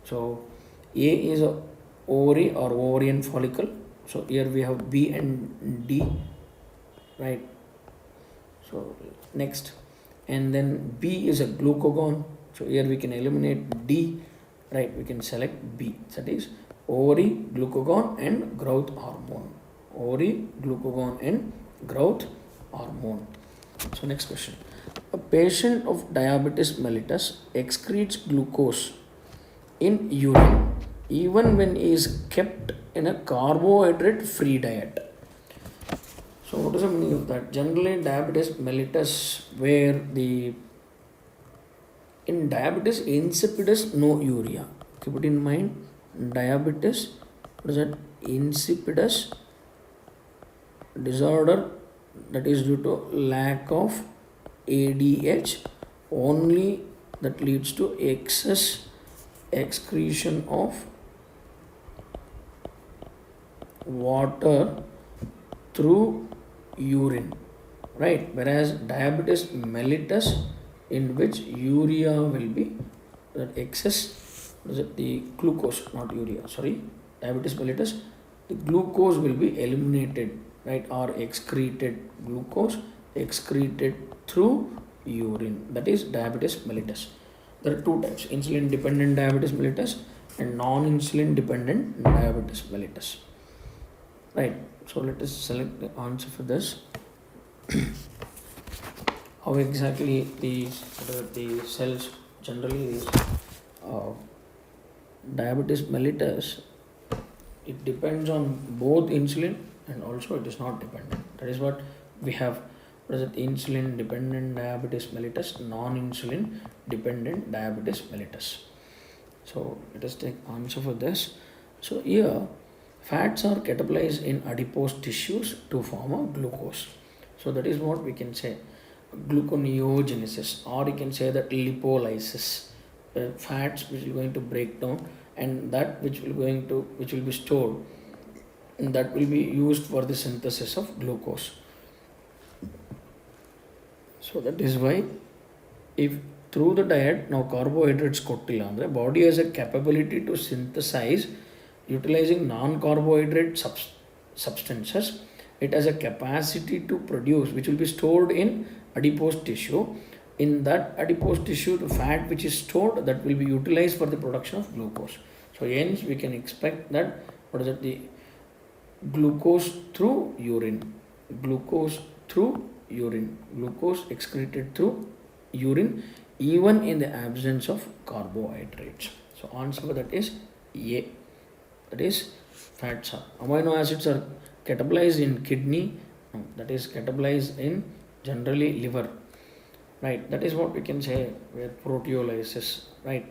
So A is a ovary or ovarian follicle. So here we have B and D, right? So next, and then B is a glucagon. So here we can eliminate D, right? We can select B. That is ovary, glucagon and growth hormone. Ovary, glucagon and growth hormone. So next question. A patient of diabetes mellitus excretes glucose in urine even when he is kept in a carbohydrate free diet. So what is the meaning of that? Generally diabetes mellitus, where in diabetes insipidus no urea. Keep it in mind, diabetes, what is that? Insipidus disorder, that is due to lack of ADH only, that leads to excess excretion of water through urine, right? Whereas diabetes mellitus, in which urea will be that excess, the glucose, not urea, sorry, diabetes mellitus, the glucose will be eliminated, right, or excreted. Glucose excreted through urine, that is diabetes mellitus. There are two types: insulin dependent diabetes mellitus and non-insulin dependent diabetes mellitus, right? So let us select the answer for this. How exactly the cells generally is diabetes mellitus, it depends on both insulin and also it is not dependent. That is what we have. What is it? Insulin dependent diabetes mellitus, non-insulin dependent diabetes mellitus. So let us take answer for this. So here fats are catabolized in adipose tissues to form a glucose. So that is what we can say, gluconeogenesis, or you can say that lipolysis. Fats which is going to break down, and that which will be stored, and that will be used for the synthesis of glucose. So that is why, if through the diet now carbohydrates kottilla andre body has a capability to synthesize utilizing non-carbohydrate substances, it has a capacity to produce which will be stored in adipose tissue. In that adipose tissue, the fat which is stored, that will be utilized for the production of glucose. So hence we can expect that what is it, the glucose through urine, glucose through urine, glucose excreted through urine even in the absence of carbohydrates. So answer for that is A, that is fats are, amino acids are catabolized in kidney, that is catabolized in generally liver, right? That is what we can say with proteolysis, right?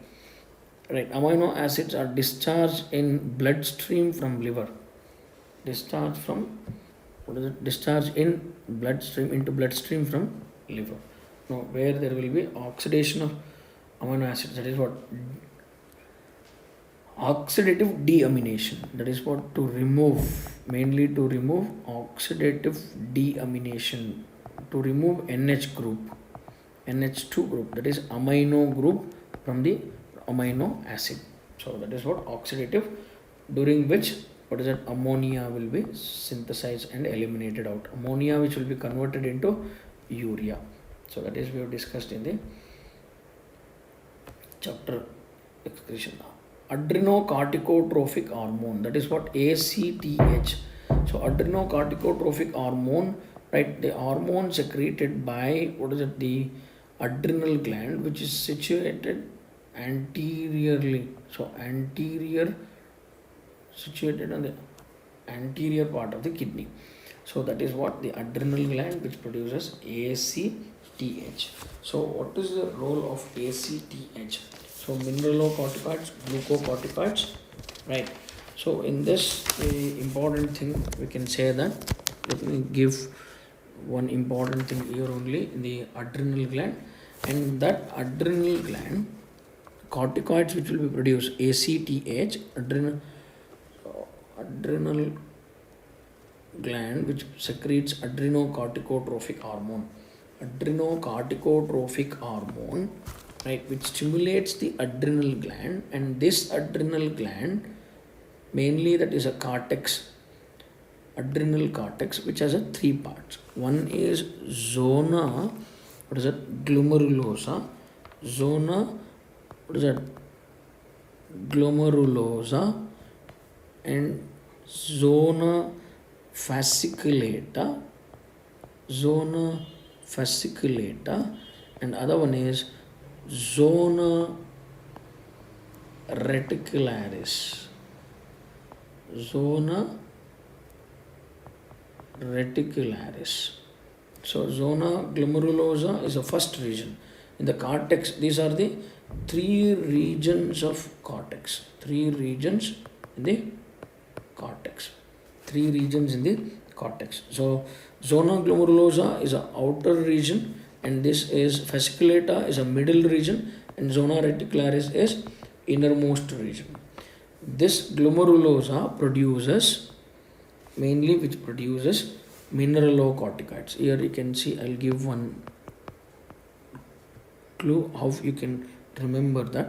Amino acids are discharged in bloodstream from liver, discharged from, what is it, discharged in bloodstream into bloodstream from liver. Now where there will be oxidation of amino acids, that is what, oxidative deamination, that is what, to remove, mainly to remove oxidative deamination, to remove NH group, NH2 group, that is amino group from the amino acid. So that is what oxidative, during which what is that, ammonia will be synthesized and eliminated out, ammonia which will be converted into urea. So that is we have discussed in the chapter excretion. Adrenocorticotrophic hormone, that is what, ACTH. So adrenocorticotrophic hormone, right? The hormone secreted by, what is it, the adrenal gland, which is situated anteriorly. So anterior, situated on the anterior part of the kidney. So that is what the adrenal gland, which produces ACTH. So what is the role of ACTH? So mineralocorticoids, glucocorticoids, right? So in this, the important thing we can say that, let me give one important thing here only, in the adrenal gland. And that adrenal gland, corticoids which will be produced, ACTH, adrenal gland which secretes adrenocorticotrophic hormone. Adrenocorticotrophic hormone, right, which stimulates the adrenal gland. And this adrenal gland, mainly that is a cortex, adrenal cortex, which has a three parts. One is zona, what is that, glomerulosa. Zona, what is that, glomerulosa. And zona fasciculata, and other one is zona reticularis. So zona glomerulosa is the first region. In the cortex, these are the three regions of cortex. Three regions in the cortex. So zona glomerulosa is an outer region, and this is fasciculata is a middle region, and zona reticularis is innermost region. This glomerulosa produces, mainly which produces mineralocorticoids. Here you can see, I'll give one clue how you can remember that.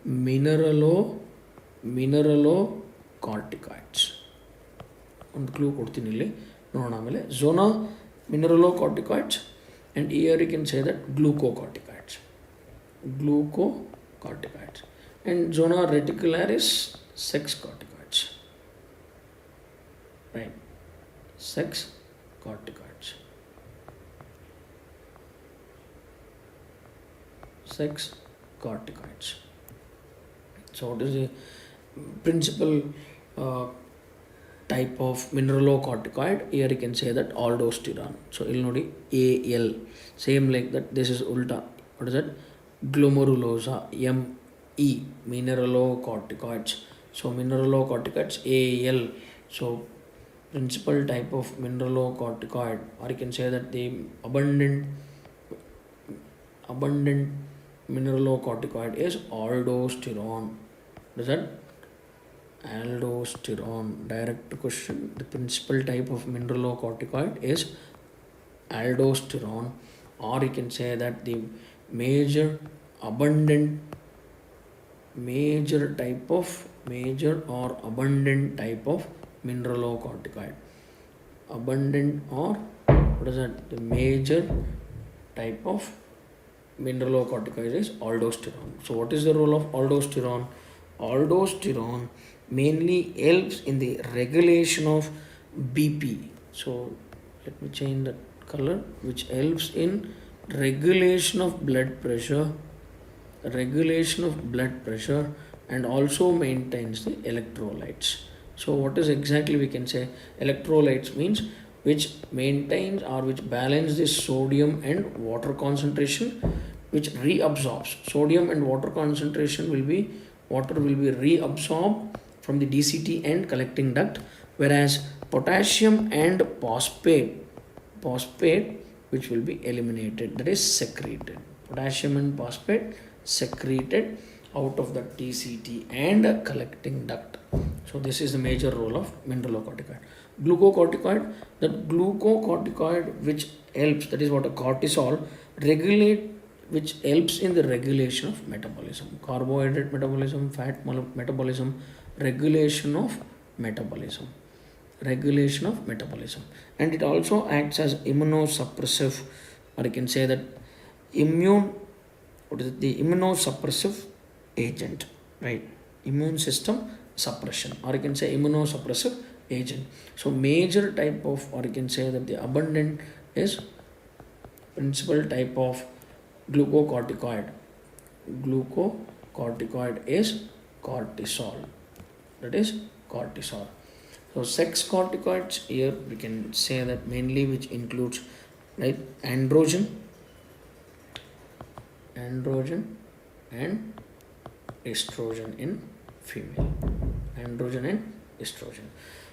Mineralocorticoids. ಒಂದು clue ಕೊಡ್ತೀನಿ ಇಲ್ಲಿ ನೋಡೋಣ ಆಮೇಲೆ. Zona mineralocorticoids, and here you can say that glucocorticoids, and zona reticularis sex corticoids, right? Sex corticoids. So what is the principal type of mineralocorticoid? Here you can say that aldosterone. So you'll know AL, same like that. This is ulta. What is that? Glomerulosa, ME, mineralocorticoids. So mineralocorticoids, AL. So principal type of mineralocorticoid, or you can say that the abundant mineralocorticoid is aldosterone. What is that? Aldosterone. Direct question. The principal type of mineralocorticoid is aldosterone, or you can say that the major or abundant type of mineralocorticoid. Abundant, or what is that? The major type of mineralocorticoid is aldosterone. So what is the role of aldosterone? Aldosterone mainly helps in the regulation of BP. So let me change the color, which helps in regulation of blood pressure, and also maintains the electrolytes. So what is exactly we can say? Electrolytes means which maintains or which balance the sodium and water concentration, which reabsorbs. Sodium and water concentration will be, water will be reabsorbed from the DCT and collecting duct, whereas potassium and phosphate which will be eliminated, that is secreted. Potassium and phosphate secreted out of the DCT and collecting duct. So this is the major role of mineralocorticoid. Glucocorticoid, that glucocorticoid which helps, that is what a cortisol, regulate, which helps in the regulation of metabolism, carbohydrate metabolism, fat metabolism, regulation of metabolism, and it also acts as immunosuppressive, or you can say that the immunosuppressive agent, right? Immune system suppression, or you can say immunosuppressive agent. So major type of, or you can say that the abundant is principal type of glucocorticoid. Glucocorticoid is cortisol. That is cortisol. So sex corticoids here we can say that mainly which includes right androgen and estrogen in female. Androgen and estrogen.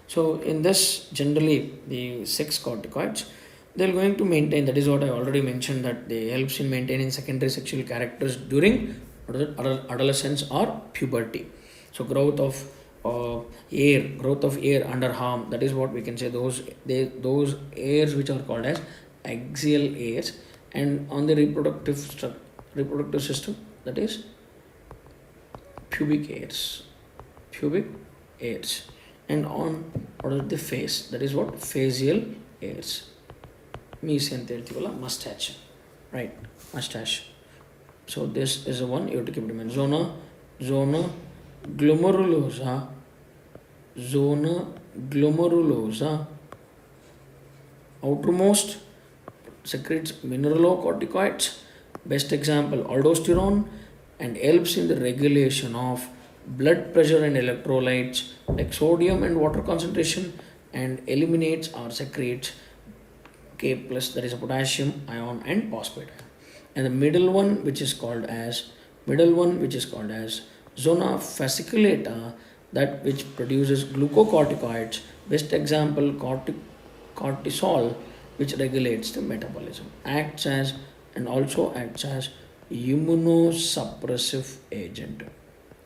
So in this generally the sex corticoids they're going to maintain, that is what I already mentioned, that they helps in maintaining secondary sexual characters during adolescence or puberty. So growth of hair under arm, that is what we can say, those hairs which are called as axial hairs, and on the reproductive system, that is pubic hairs, and on what is the face, that is what facial hairs, mustache, right, mustache. So this is the one you have to keep in mind. Zona glomerulosa, outermost secretes mineralocorticoids, best example aldosterone, and helps in the regulation of blood pressure and electrolytes like sodium and water concentration, and eliminates or secretes K plus, that is a potassium ion and phosphate ion. And the middle one which is called as zona fasciculata, that which produces glucocorticoids, best example cortisol, which regulates the metabolism, also acts as immunosuppressive agent.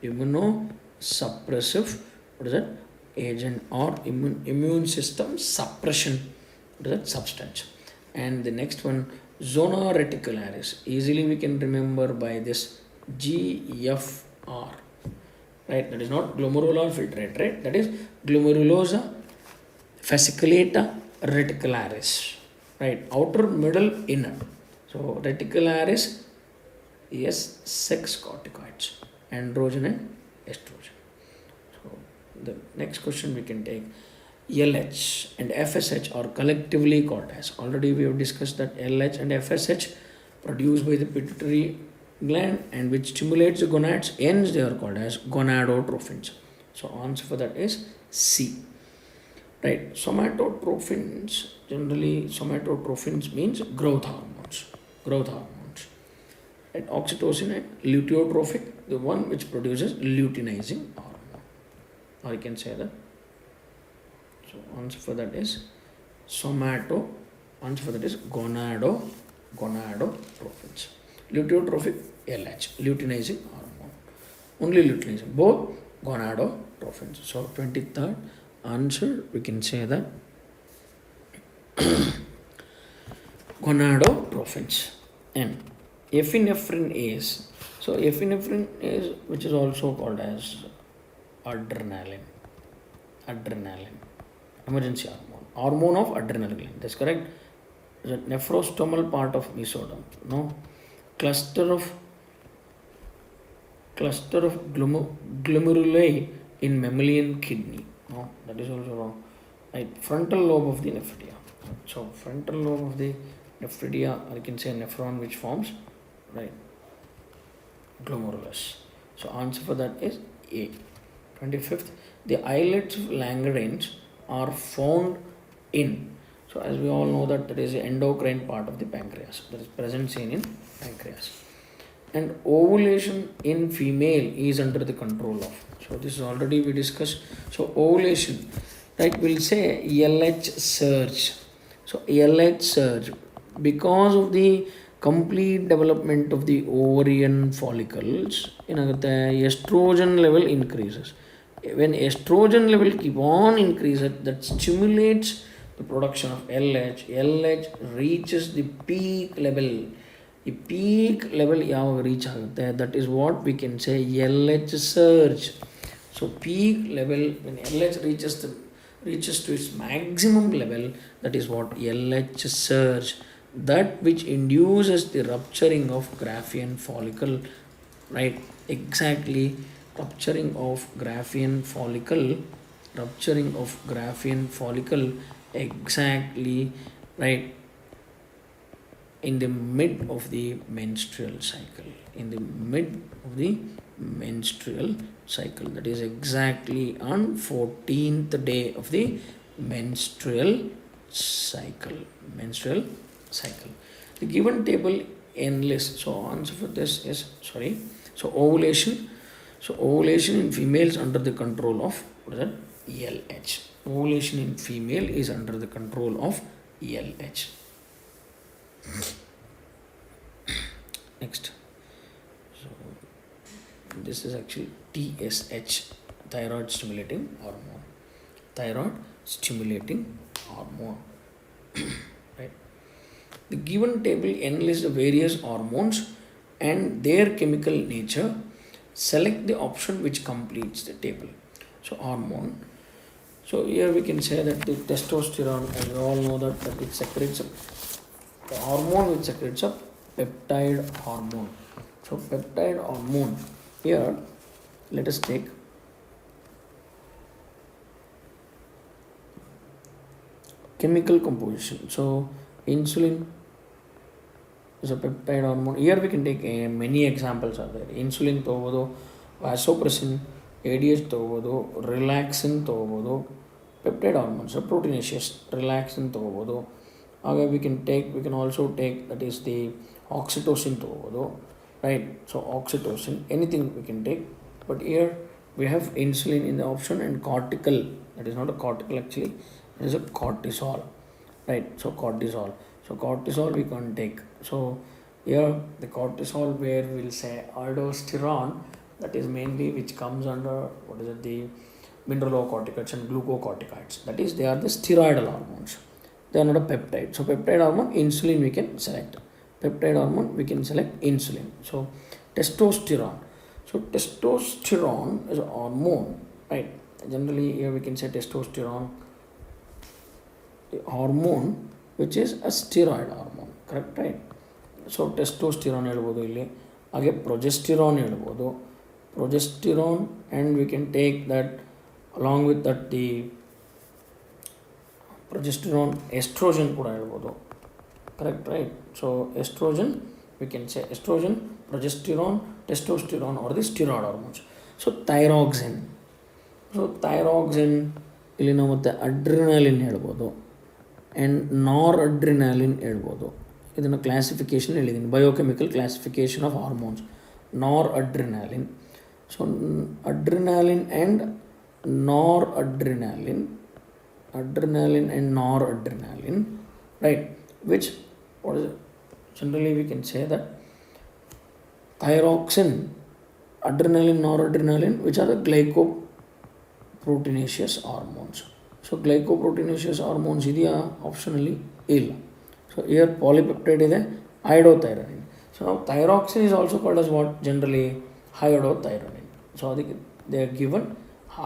Immunosuppressive, what is that? Agent or immune system suppression, what is that? Substance. And the next one, zona reticularis, easily we can remember by this GFR, right? That is not glomerular filtrate, right? That is glomerulosa fasciculata reticularis, right? Outer, middle, inner. So reticularis is sex corticoids, androgen and estrogen. So the next question we can take, LH and FSH are collectively called as, already we have discussed that LH and FSH produced by the pituitary gland and which stimulates the gonads, hence they are called as gonadotrophins. So answer for that is C. Right, somatotrophins, generally somatotrophins means growth hormones. Right, oxytocin and luteotrophic, the one which produces luteinizing hormone, or you can say that. So answer for that is gonadotrophins. Luteotrophic, LH, luteinizing hormone, only luteinizing, both gonadotrophins. So 23rd answer we can say that gonadotrophins. And epinephrine is, so epinephrine is, which is also called as adrenaline, emergency hormone of adrenal gland, that's correct. The nephrostomal part of mesoderm, no, cluster of glomeruli in mammalian kidney, no, that is also wrong. Right, frontal lobe of the nephridia. So frontal lobe of the nephridia, or you can say nephron, which forms, right, glomerulus. So answer for that is A. 25th, the islets of Langerhans are found in, so as we all know that there is an endocrine part of the pancreas, that is present seen in pancreas. And ovulation in female is under the control of, so this is already we discussed. So ovulation, right, we'll say LH surge. So LH surge, because of the complete development of the ovarian follicles, estrogen level increases. When estrogen level keep on increases, that stimulates the production of LH. LH reaches the peak level. The peak level yaವಾಗ reach ಆಗುತ್ತೆ, that is what we can say LH surge. So peak level, when LH reaches to its maximum level, that is what LH surge, that which induces the rupturing of Graafian follicle, right? Exactly, rupturing of Graafian follicle, exactly, right? in the mid of the menstrual cycle. In the mid of the menstrual cycle, that is exactly on 14th day of the menstrual cycle. Menstrual cycle. The given table enlists. So answer for this is So ovulation. So ovulation in females under the control of what is that? LH. Ovulation in female is under the control of LH. Next. So this is actually TSH, thyroid stimulating hormone. Thyroid stimulating hormone. Right. The given table enlists the various hormones and their chemical nature. Select the option which completes the table. So hormone. So here we can say that the testosterone, as we all know that it secretes the hormone which secretes a peptide hormone. So peptide hormone. Here, let us take chemical composition. So insulin is a peptide hormone. Here we can take many examples are there. Insulin ತಗೋಬೋದು, vasopressin, ADH ತಗೋಬೋದು, relaxin ತಗೋಬೋದು, peptide hormones, proteinaceous, relaxin ತಗೋಬೋದು. ಹಾಗೆ we can also take that is the oxytocin ತಗೋಬೋದು, right? So oxytocin, anything we can take, but here we have insulin in the option and cortical, that is not a cortical actually, it is a cortisol, right? So cortisol we can't take. So here the cortisol where we'll say aldosterone, that is mainly which comes under the mineralocorticoids and glucocorticoids, that is they are the steroidal hormones, they are not a peptide. So peptide hormone, insulin we can select, peptide hormone we can select insulin. So testosterone. So testosterone is a hormone, right? Generally here we can say testosterone, the hormone which is a steroid hormone, correct, right? So testosterone ಹೇಳ್ಬೋದು ಇಲ್ಲಿ, ಹಾಗೆ progesterone ಹೇಳ್ಬೋದು, progesterone, and we can take that along with that the progesterone, estrogen ಕೂಡ ಹೇಳ್ಬೋದು, correct, right? So estrogen we can say estrogen, progesterone, testosterone or the steroid hormones. So thyroxine. So thyroxine ಇಲ್ಲಿ ನಾವು ಮತ್ತೆ adrenaline ಹೇಳ್ಬೋದು and ನಾರ್ adrenaline ಹೇಳ್ಬೋದು. ಇದನ್ನು classification ಹೇಳಿದ್ದೀನಿ, ಬಯೋಕೆಮಿಕಲ್ ಕ್ಲಾಸಿಫಿಕೇಶನ್ ಆಫ್ ಹಾರ್ಮೋನ್ಸ್. ನಾರ್ ಅಡ್ರಿನಾಲಿನ್. ಸೊ ಅಡ್ರಿನಾಲಿನ್ ಆ್ಯಂಡ್ ನಾರ್ adrenaline, adrenaline and noradrenaline, right? Which what is it? Generally we can say that thyroxine, adrenaline, noradrenaline, which are the glycoproteinaceous hormones. So glycoproteinaceous hormones ಇದೆಯಾ ಆಪ್ಷನಲ್ಲಿ ಇಲ್ಲ. So here polypeptide ಇದೆ, iodothyronine. So now thyroxine is also called as what? Generally iodothyronine. So ಅದಕ್ಕೆ they are given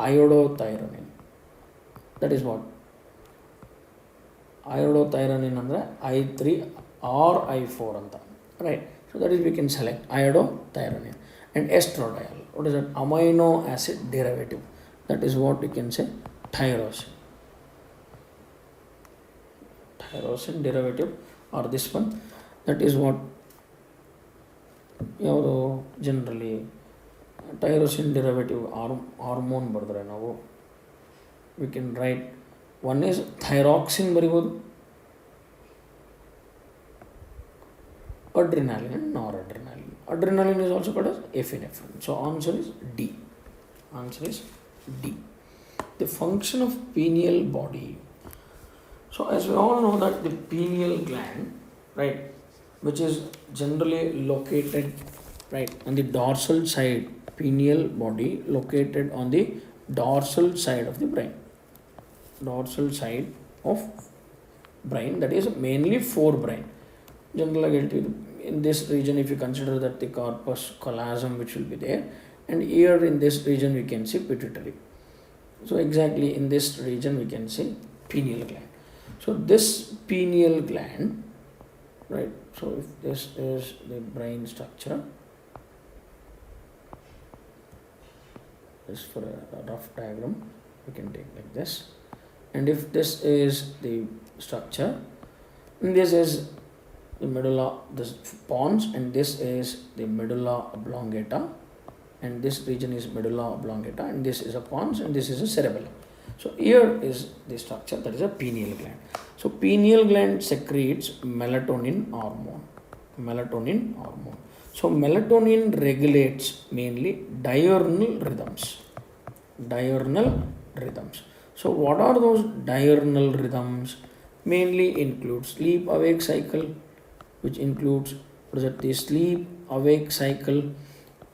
iodothyronine. That is what? Iodothyronine ಅಂದರೆ I3 or I4 ಅಂತ, right? So that is we can select iodothyronine. And estradiol, what is that? Amino acid derivative, that is what we can say tyrosine. Tyrosine derivative or this one, that is what ಯಾವುದು generally tyrosine derivative hormone ಬರೆದ್ರೆ ನಾವು we can write one is thyroxine ಬರಿಬೋದು, adrenaline and noradrenaline. Adrenaline is also called as epinephrine. So answer is D. Answer is D. The function of pineal body. So as we all know that the pineal gland, right, which is generally located right on the dorsal side, pineal body located on the dorsal side of the brain. Dorsal side of brain, that is mainly forebrain. Generally in this region, if you consider that the corpus callosum which will be there, and here in this region we can see pituitary. So exactly in this region we can see pineal gland. So this pineal gland, right, so if this is the brain structure, this for a rough diagram we can take like this, and if this is the structure, and this is the medulla, this pons, and this is the medulla oblongata, and this region is medulla oblongata, and this is a pons, and this is a cerebellum. So here is the structure, that is a pineal gland. So pineal gland secretes melatonin hormone. Melatonin hormone. So melatonin regulates mainly diurnal rhythms. Diurnal rhythms. So what are those diurnal rhythms? Mainly include sleep awake cycle, which includes the sleep awake cycle,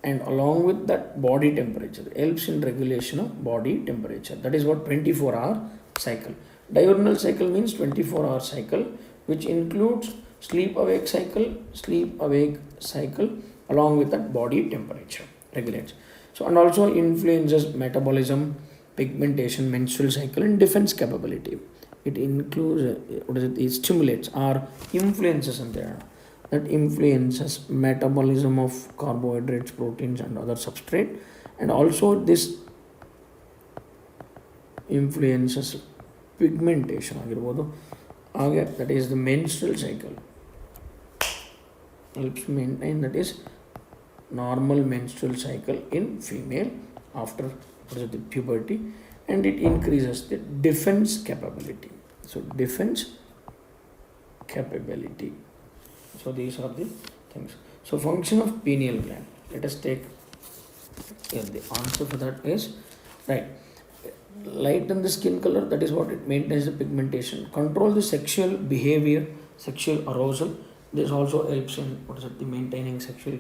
and along with that body temperature, helps in regulation of body temperature. That is what 24-hour cycle. Diurnal cycle means 24-hour cycle, which includes sleep awake cycle along with that body temperature regulates. So and also influences metabolism, pigmentation, menstrual cycle, and defense capability. It includes it stimulates or influences in there, that influences metabolism of carbohydrates, proteins, and other substrate, and also this influences pigmentation ಆಗಿರ್ಬೋದು. ಹಾಗೆ that is the menstrual cycle, helps maintain that is normal menstrual cycle in female after the puberty, and it increases the defense capability. So defense capability. So these are the things. So function of pineal gland. Let us take the answer for that is right. Lighten the skin color, that is what it maintains the pigmentation. Control the sexual behavior, sexual arousal. This also helps in the maintaining sexual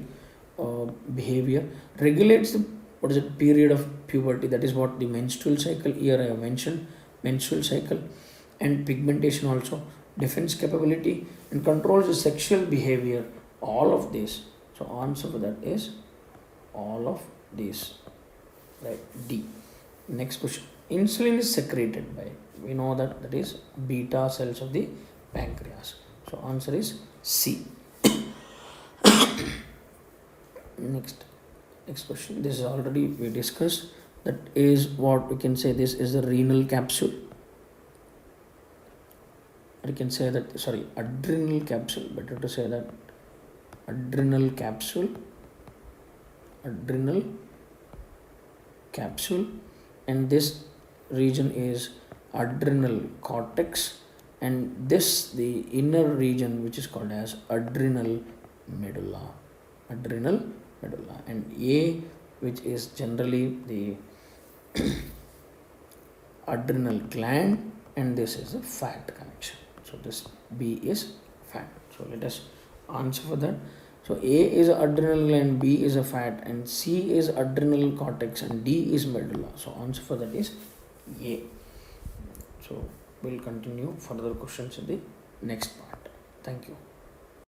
behavior. Regulates the period of puberty, that is what the menstrual cycle. Here I have mentioned menstrual cycle, and pigmentation also, defense capability, and controls the sexual behavior. All of this. So answer for that is all of these. Right, D. Next question. Insulin is secreted by, we know that is beta cells of the pancreas. So answer is C. Next question. This is already we discussed. That is what we can say. This is the renal capsule. We can say that, sorry, adrenal capsule. Better to say that adrenal capsule. Adrenal capsule, and this region is adrenal cortex, and this the inner region which is called as adrenal medulla. Adrenal medulla, and A, which is generally the adrenal gland, and this is a fat connection. So this B is fat. So let us answer for that. So A is adrenal gland, B is a fat, and C is adrenal cortex, and D is medulla. So answer for that is A. So we'll continue further questions in the next part. Thank you.